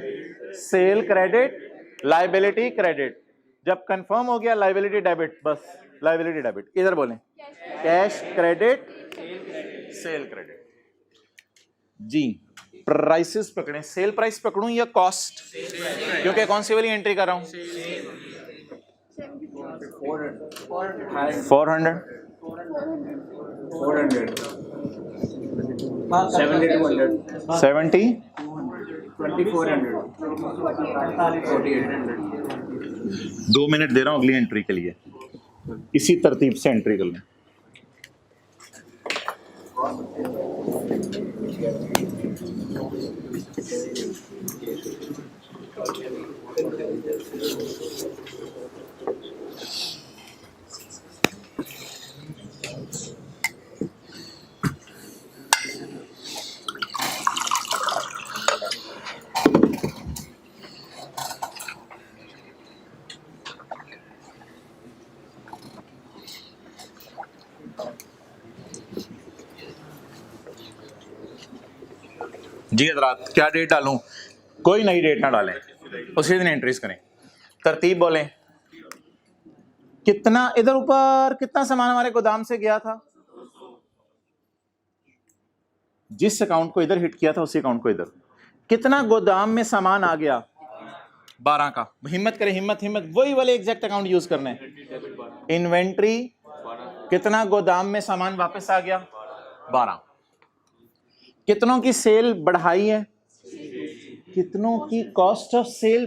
sale credit, liability credit. जब कंफर्म हो गया लायबिलिटी डेबिट, बस लायबिलिटी डेबिट। इधर बोलें कैश क्रेडिट, सेल क्रेडिट। जी प्राइसेस पकड़ें, सेल प्राइस पकड़ूं या कॉस्ट, क्योंकि कौन सी वाली एंट्री कर रहा हूं, 400 70 2 मिनट दे रहा हूं अगली एंट्री के लिए, इसी तरतीब से एंट्री कर लें। जी हजरात क्या डेट डालूं, कोई नई डेट ना डालें, उसी दिन एंट्रीज करें। तरतीब बोलें, कितना इधर ऊपर कितना सामान हमारे गोदाम से गया था, जिस अकाउंट को इधर हिट किया था उसी अकाउंट को इधर। कितना गोदाम में सामान आ गया, 12 का। हिम्मत करें, हिम्मत हिम्मत, वही वाले एग्जैक्ट अकाउंट यूज करने हैं। इन्वेंट्री कितना गोदाम में सामान वापस आ गया? 12। कितनों की सेल बढ़ाई है? कितनों की कॉस्ट ऑफ सेल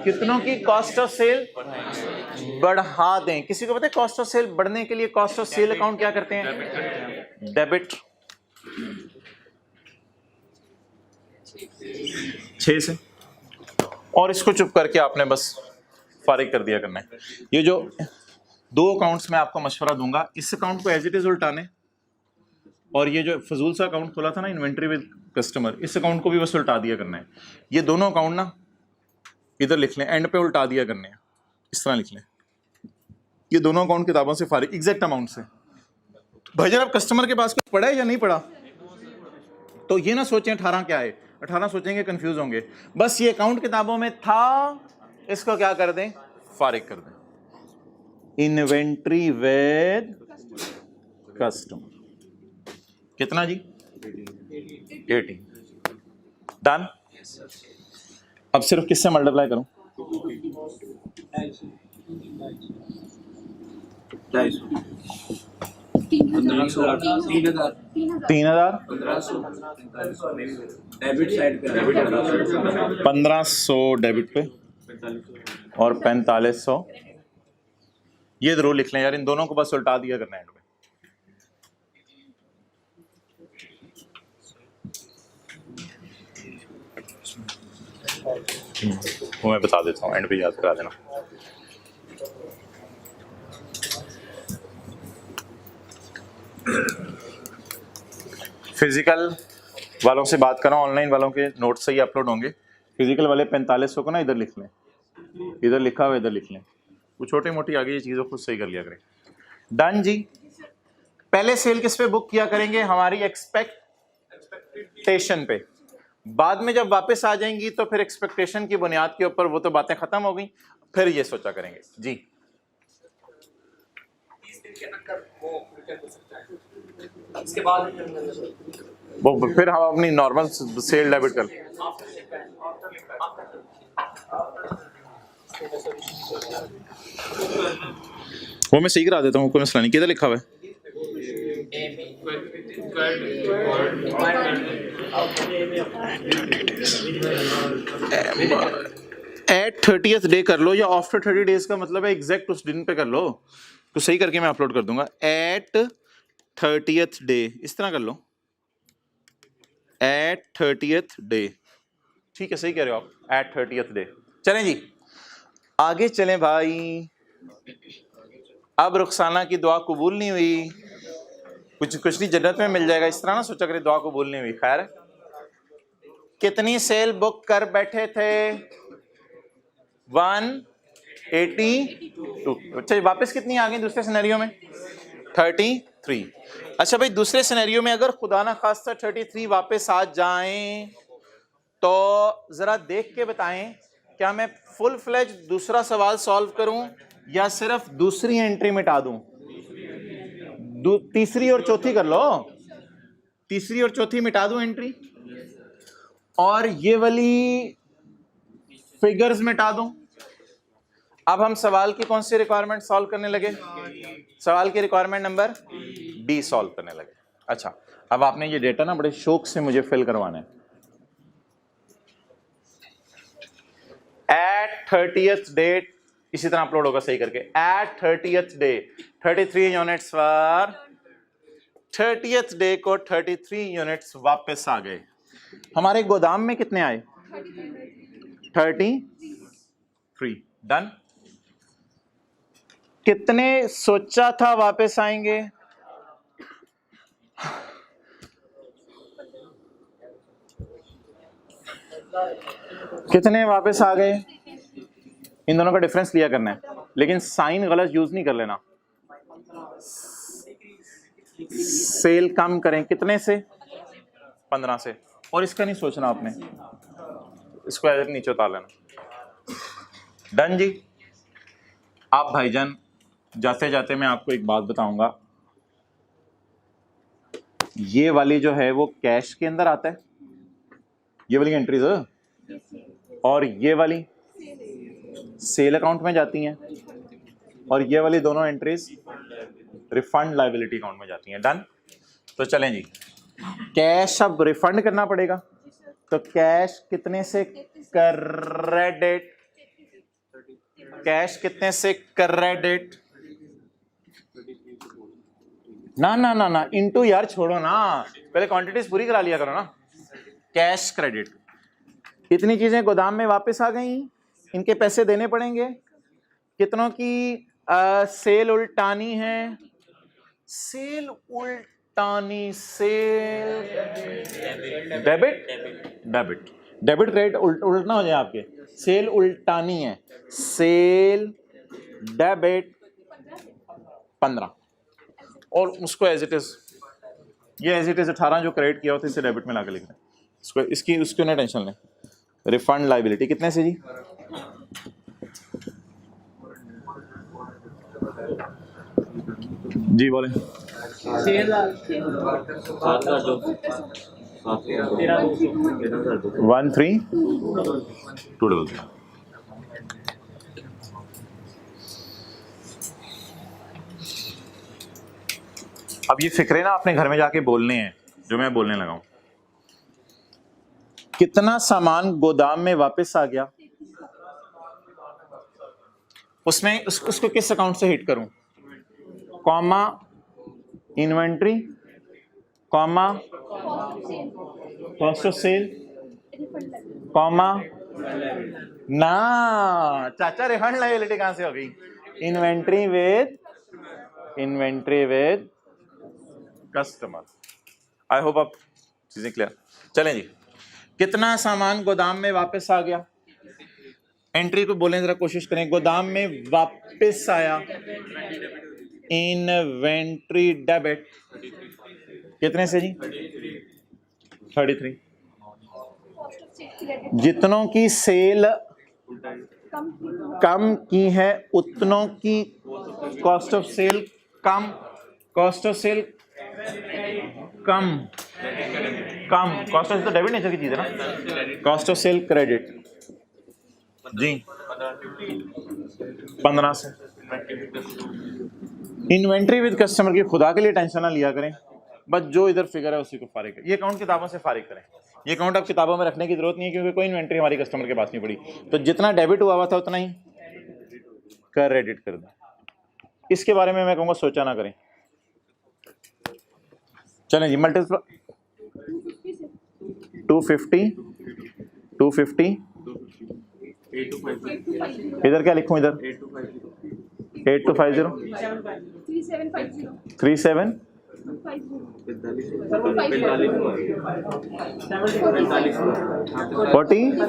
कितनों की कॉस्ट ऑफ सेल बढ़ा दें? किसी को पता है कॉस्ट ऑफ सेल बढ़ने के लिए कॉस्ट ऑफ सेल अकाउंट क्या करते हैं? डेबिट। 6 से। और इसको चुप करके आपने बस फारिग कर दिया करना है। ये जो 2 अकाउंट्स में आपको मशवरा दूंगा, इस अकाउंट को एज इट इज उल्टाने, और ये जो फजूल सा अकाउंट खोला था ना, इन्वेंट्री विद कस्टमर, इस अकाउंट को भी बस उल्टा दिया करना है। ये दोनों अकाउंट ना इधर लिख लें, एंड पे उल्टा दिया करने हैं, इस तरह लिख लें। ये दोनों अकाउंट किताबों से फारिग, एग्जैक्ट अमाउंट से। भाईजान आप कस्टमर के पास कुछ पड़ा है या नहीं पड़ा? तो ये ना सोचें 18 क्या है, 18 सोचेंगे कंफ्यूज होंगे। बस ये अकाउंट किताबों में था, इसको क्या कर दें? फारिग कर दें। इन्वेंट्री विद कस्टमर कितना जी? 18। डन। अब सिर्फ किससे मल्टीप्लाई करूं? 3000 डेबिट साइड पे 1500 डेबिट पे और 4500, ये जरूर लिख लें यार, इन दोनों को बस उल्टा दिया करना है एंड में। वो मैं बता देता हूँ, एंड पे याद करा देना। फिजिकल वालों से बात कर रहा हूँ, ऑनलाइन वालों के नोट्स सही अपलोड होंगे। फिजिकल वाले 4500 को ना इधर लिख लें, इधर लिखा हुआ इधर लिख लें, वो छोटी मोटी आगे ये चीज़ों खुद सही कर लिया करें। डन जी। पहले सेल किस पे बुक किया करेंगे? हमारी एक्सपेक्टेशन पे। बाद में जब वापस आ जाएंगी तो फिर एक्सपेक्टेशन की बुनियाद के ऊपर वो तो बातें खत्म हो गई, फिर ये सोचा करेंगे जी। 30 दिन के अंदर वो रिटर्न हो सकता है, इसके बाद रिटर्न कर सकते वो फिर हम अपनी नॉर्मल सेल डेबिट कर। वो मैं सही करा देता हूँ, कोई मसला नहीं। किधर लिखा हुआ है? एट 30th डे कर लो, या आफ्टर 30 डेज का मतलब है एग्जैक्ट उस दिन पे कर लो, तो सही करके मैं अपलोड कर दूंगा। एट 30th डे, इस तरह कर लो, एट 30th डे। ठीक है, सही कह रहे हो आप, एट 30th डे। चलें जी आगे चलें भाई। अब रुखसाना की दुआ कबूल नहीं हुई, कुछ नहीं जन्नत में मिल जाएगा, इस तरह ना सोचा करें दुआ कबूल नहीं हुई। खैर, कितनी सेल बुक कर बैठे थे? 182। अच्छा, वापस कितनी आ गई दूसरे सिनेरियो में? 33। अच्छा भाई, दूसरे सिनेरियो में अगर खुदा ना खास्ता 33 वापस आ जाएं तो जरा देख के बताएं, क्या मैं फुल फ्लेज दूसरा सवाल सॉल्व करूं या सिर्फ दूसरी एंट्री मिटा दूं? तीसरी और चौथी कर लो, तीसरी और चौथी मिटा दूं एंट्री, और ये वाली फिगर्स मिटा दूं। अब हम सवाल की कौन सी रिक्वायरमेंट सॉल्व करने लगे? सवाल की रिक्वायरमेंट नंबर डी सॉल्व करने लगे। अच्छा, अब आपने ये डेटा ना बड़े शौक से मुझे फिल करवाना है। एट 30th डेट इसी तरह अपलोड होगा सही करके। एट 30th डे 33 यूनिट्स पर 30th डे को 33 यूनिट्स वापस आ गए। हमारे गोदाम में कितने आए? 33। डन। कितने सोचा था वापस आएंगे? कितने वापस आ गए? इन दोनों का डिफरेंस लिया करना है, लेकिन साइन गलत यूज नहीं कर लेना। सेल कम करें कितने से? 15 से। और इसका नहीं सोचना आपने, इसको ऐसे नीचे उतार लेना। डन जी। आप भाईजान जाते जाते मैं आपको एक बात बताऊंगा, ये वाली जो है वो कैश के अंदर आता है, ये वाली एंट्रीज, और ये वाली सेल अकाउंट में जाती हैं। और ये वाली दोनों एंट्रीज रिफंड लायबिलिटी अकाउंट में जाती हैं। डन। तो चलें जी, कैश अब रिफंड करना पड़ेगा, तो कैश कितने से क्रेडिट, कैश कितने से क्रेडिट, ना ना ना ना इनटू यार छोड़ो ना, पहले क्वांटिटीज पूरी करा लिया करो ना। कैश क्रेडिट, इतनी चीजें गोदाम में वापस आ गई, इनके पैसे देने पड़ेंगे। कितनों की सेल उल्टानी है, सेल उल्टानी, sale debit, debit debit credit उल्टना हो जाए आपके, सेल उल्टानी है, सेल डेबिट 15, और उसको एज इट इज, ये एज इट इज 18 जो क्रेडिट किया होता है इसे डेबिट में लाके लिख रहे हैं इसको, इसकी उसको ना टेंशन लें। रिफंड लायबिलिटी कितने से जी, जी बोले। 13,200। अब ये फिक्रे ना अपने घर में जाके बोलने हैं जो मैं बोलने लगा हूं। कितना सामान गोदाम में वापस आ गया, उसमें उसको किस अकाउंट से हिट करूं, comma inventory, comma cost of sale, comma ना चाचा रिफंड लायबिलिटी कहां से हो गई, inventory with customer. I hope आप चीजें क्लियर। चलें जी, कितना सामान गोदाम में वापस आ गया, एंट्री को बोलें जरा, कोशिश करें, गोदाम में वापस आया, इन्वेंट्री डेबिट कितने से जी, 33। जितनों की सेल कम की है उतनों की कॉस्ट ऑफ सेल कम, कॉस्ट ऑफ सेल कम, कॉस्ट ऑफ तो डेबिट नेचर की चीज है ना, कॉस्ट ऑफ सेल क्रेडिट जी 15 से। इन्वेंट्री विद कस्टमर की खुदा के लिए टेंशन ना लिया करें, बस जो इधर फिगर है उसी को फारिग करें। ये अकाउंट किताबों से फारिग करें, ये अकाउंट अब किताबों में रखने की जरूरत नहीं है क्योंकि कोई इन्वेंट्री हमारी कस्टमर के पास नहीं पड़ी, तो जितना डेबिट हुआ था उतना ही क्रेडिट कर दें। इसके बारे में मैं कहूँगा सोचा ना करें। चलें जी, मल्टीप्लाई 250 250, इधर क्या लिखूं, इधर 8250 37 40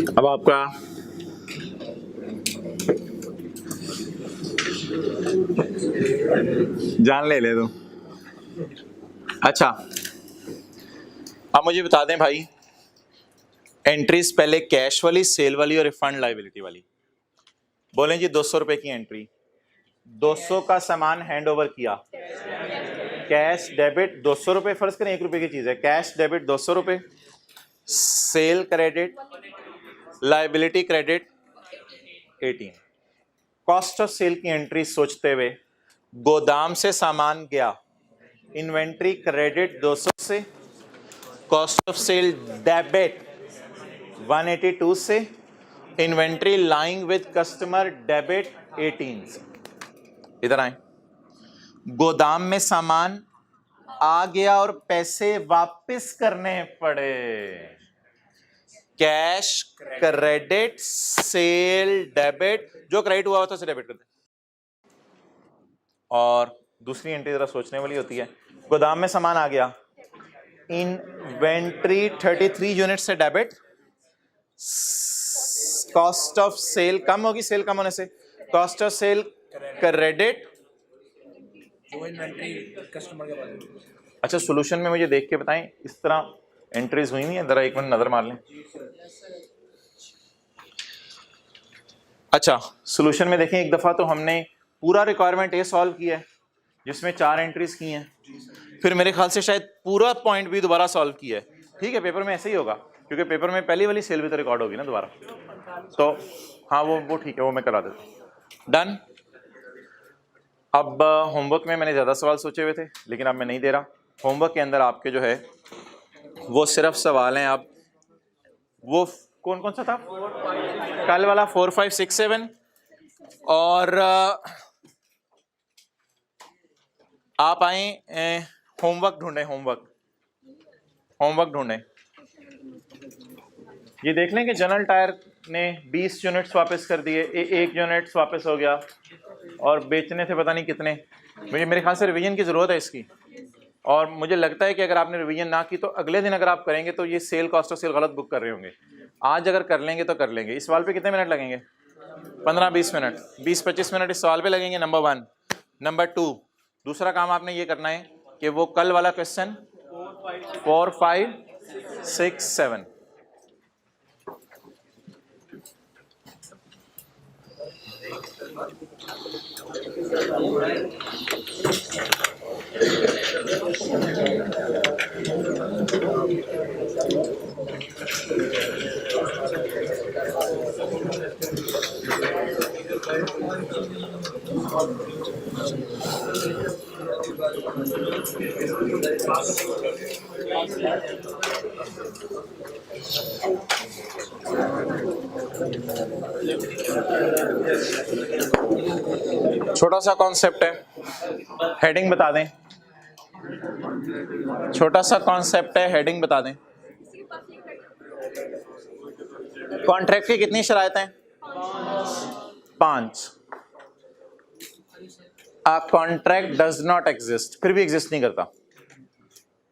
अब आपका जान ले दो। अच्छा, अब मुझे बता दें भाई, एंट्रीज पहले कैश वाली, सेल वाली और रिफंड लायबिलिटी वाली। बोलें जी 200 रुपए की एंट्री, 200 का सामान हैंड ओवर किया, कैश डेबिट 200 रुपए, फर्ज करें 1 रुपए की चीज है, कैश डेबिट 200 रुपए, sale credit, liability credit 18। Cost of sale की एंट्री सोचते हुए, गोदाम से सामान गया, इन्वेंट्री क्रेडिट 200 से, कॉस्ट ऑफ सेल डेबिट 182 से, inventory lying with customer debit 18 से। इधर आए, गोदाम में सामान आ गया और पैसे वापस करने पड़े, कैश क्रेडिट सेल डेबिट, जो क्रेडिट हुआ होता है उसे डेबिट करते हैं। और दूसरी एंट्री जरा सोचने वाली होती है, गोदाम में सामान आ गया, इन्वेंट्री 33 यूनिट से डेबिट, कॉस्ट ऑफ सेल कम होगी, सेल कम होने से कॉस्ट ऑफ सेल क्रेडिट, जो इन्वेंट्री कस्टमर के पास। अच्छा सॉल्यूशन में मुझे देख के बताएं, इस तरह एंट्रीज हुई नहीं है, जरा एक मिनट नजर मार लें। अच्छा, सोल्यूशन में देखें, एक दफ़ा तो हमने पूरा रिक्वायरमेंट ए सॉल्व किया है जिसमें 4 एंट्रीज की हैं, फिर मेरे ख्याल से शायद पूरा पॉइंट भी दोबारा सॉल्व किया है। ठीक है, पेपर में ऐसे ही होगा क्योंकि पेपर में पहली वाली सेल भी तो रिकॉर्ड होगी ना दोबारा, तो हाँ वो ठीक है, वो मैं करा देता हूँ। डन। अब होमवर्क में मैंने ज़्यादा सवाल सोचे हुए थे लेकिन अब मैं नहीं दे रहा। होमवर्क के अंदर आपके जो है वो सिर्फ सवाल हैं। आप वो कौन कौन सा था कल वाला 4, 5, 6, 7 और आप आए होमवर्क ढूंढें, होमवर्क ढूंढें। ये देख लें कि जनरल टायर ने 20 यूनिट्स वापस कर दिए, एक यूनिट्स वापस हो गया और बेचने थे पता नहीं कितने। मेरे ख्याल से रिवीजन की ज़रूरत है इसकी, और मुझे लगता है कि अगर आपने रिवीजन ना की तो अगले दिन अगर आप करेंगे तो ये सेल कॉस्ट ऑफ सेल गलत बुक कर रहे होंगे। आज अगर कर लेंगे तो कर लेंगे। इस सवाल पे कितने मिनट लगेंगे? 15-20 मिनट, 20-25 मिनट इस सवाल पे लगेंगे, नंबर 1। नंबर 2, दूसरा काम आपने ये करना है कि वो कल वाला क्वेश्चन 4, 5, 6, 7 छोटा सा कॉन्सेप्ट है, हेडिंग बता दें। छोटा सा कॉन्सेप्ट है, हेडिंग बता दें। कॉन्ट्रैक्ट की कितनी शराइत हैं? 5। A contract does not exist, फिर भी एग्जिस्ट नहीं करता।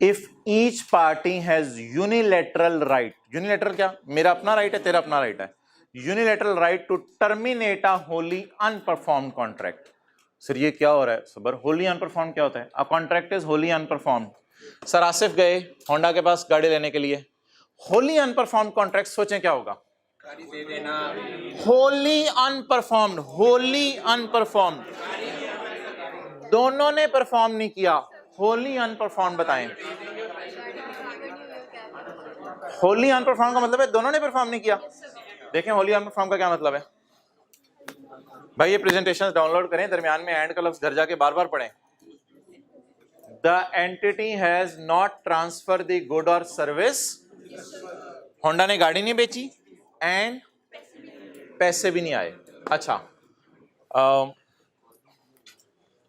If each party has unilateral right, unilateral क्या? मेरा अपना राइट है, तेरा अपना राइट है। Unilateral right to terminate a wholly unperformed contract. Sir ये क्या हो रहा है सबर? होली अनपरफॉर्म क्या होता है? A contract is wholly unperformed. Sir Asif गए होंडा के पास गाड़ी लेने के लिए, होली अनपरफॉर्म्ड कॉन्ट्रैक्ट, सोचें क्या होगा? होली अनपरफॉर्म्ड, होली अनपरफॉर्म्ड, दोनों ने परफॉर्म नहीं किया, होली अनपरफॉर्म्ड। बताएं, होली अनपरफॉर्म का मतलब है दोनों ने परफॉर्म नहीं किया। देखें होली अनपरफॉर्म का क्या मतलब है भाई। ये प्रेजेंटेशन डाउनलोड करें, दरमियान में एंड का लफ्ज घर जाके बार बार पढ़ें। The entity has not transfer the good और सर्विस। होंडा ने गाड़ी नहीं बेची एंड पैसे भी नहीं आए। अच्छा,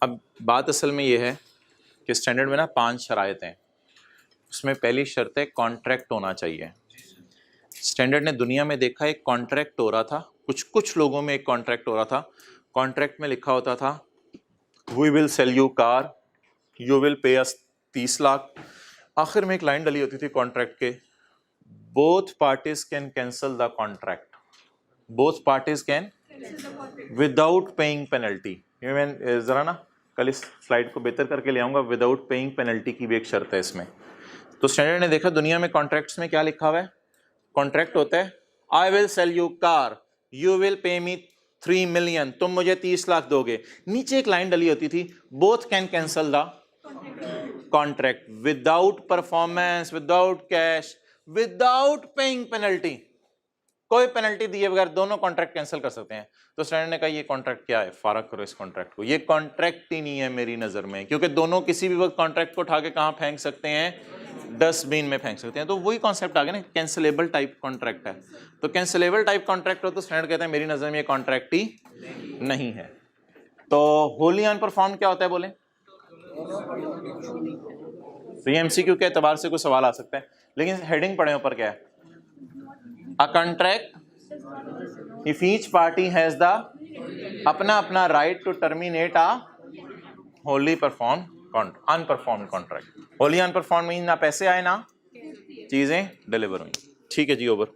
अब बात असल में ये है कि स्टैंडर्ड में ना 5 शराइत हैं। उसमें पहली शर्त है कॉन्ट्रैक्ट होना चाहिए। स्टैंडर्ड ने दुनिया में देखा एक कॉन्ट्रैक्ट हो रहा था, कुछ लोगों में एक कॉन्ट्रैक्ट हो रहा था। कॉन्ट्रैक्ट में लिखा होता था we will sell you car, you will pay us 30 lakh. आखिर में एक लाइन डली होती थी कॉन्ट्रैक्ट के, both parties can cancel the contract, both parties can without paying penalty. ये मैं जरा ना कल इस स्लाइड को बेहतर करके ले आऊंगा। विदाउट पेइंग पेनल्टी की भी एक शर्त है इसमें। तो स्टैंडर्ड ने देखा दुनिया में कॉन्ट्रैक्ट्स में क्या लिखा हुआ है। कॉन्ट्रैक्ट होता है I will sell you car, you will pay me 3 million, तुम मुझे 30 लाख दोगे। नीचे एक लाइन डली होती थी both can cancel the contract without performance, without cash, without paying penalty. कोई पेनल्टी दिए बगैर दोनों कॉन्ट्रैक्ट कैंसिल कर सकते हैं। तो स्टैंडर्ड ने कहा ये कॉन्ट्रैक्ट क्या है, फारक करो इस कॉन्ट्रैक्ट को, ये कॉन्ट्रैक्ट ही नहीं है मेरी नजर में, क्योंकि दोनों किसी भी वक्त कॉन्ट्रैक्ट को उठा के कहां फेंक सकते हैं? डस्टबिन में फेंक सकते हैं। तो वही कॉन्सेप्ट आ गया ना, कैंसिलेबल टाइप कॉन्ट्रैक्ट है। तो कैंसिलेबल टाइप कॉन्ट्रैक्ट हो तो स्टैंडर्ड कहते हैं मेरी नजर में ये कॉन्ट्रैक्ट ही नहीं है। तो होली अनपरफॉर्म क्या होता है बोले? तो ये एमसीक्यू के एतबार से कोई सवाल आ सकता है, लेकिन हेडिंग पढ़े ऊपर क्या है? A contract if each party has the अपना right to terminate a wholly unperformed contract। wholly unperformed means ना पैसे आए ना चीजें डिलीवर हुई। ठीक है जी, ओवर।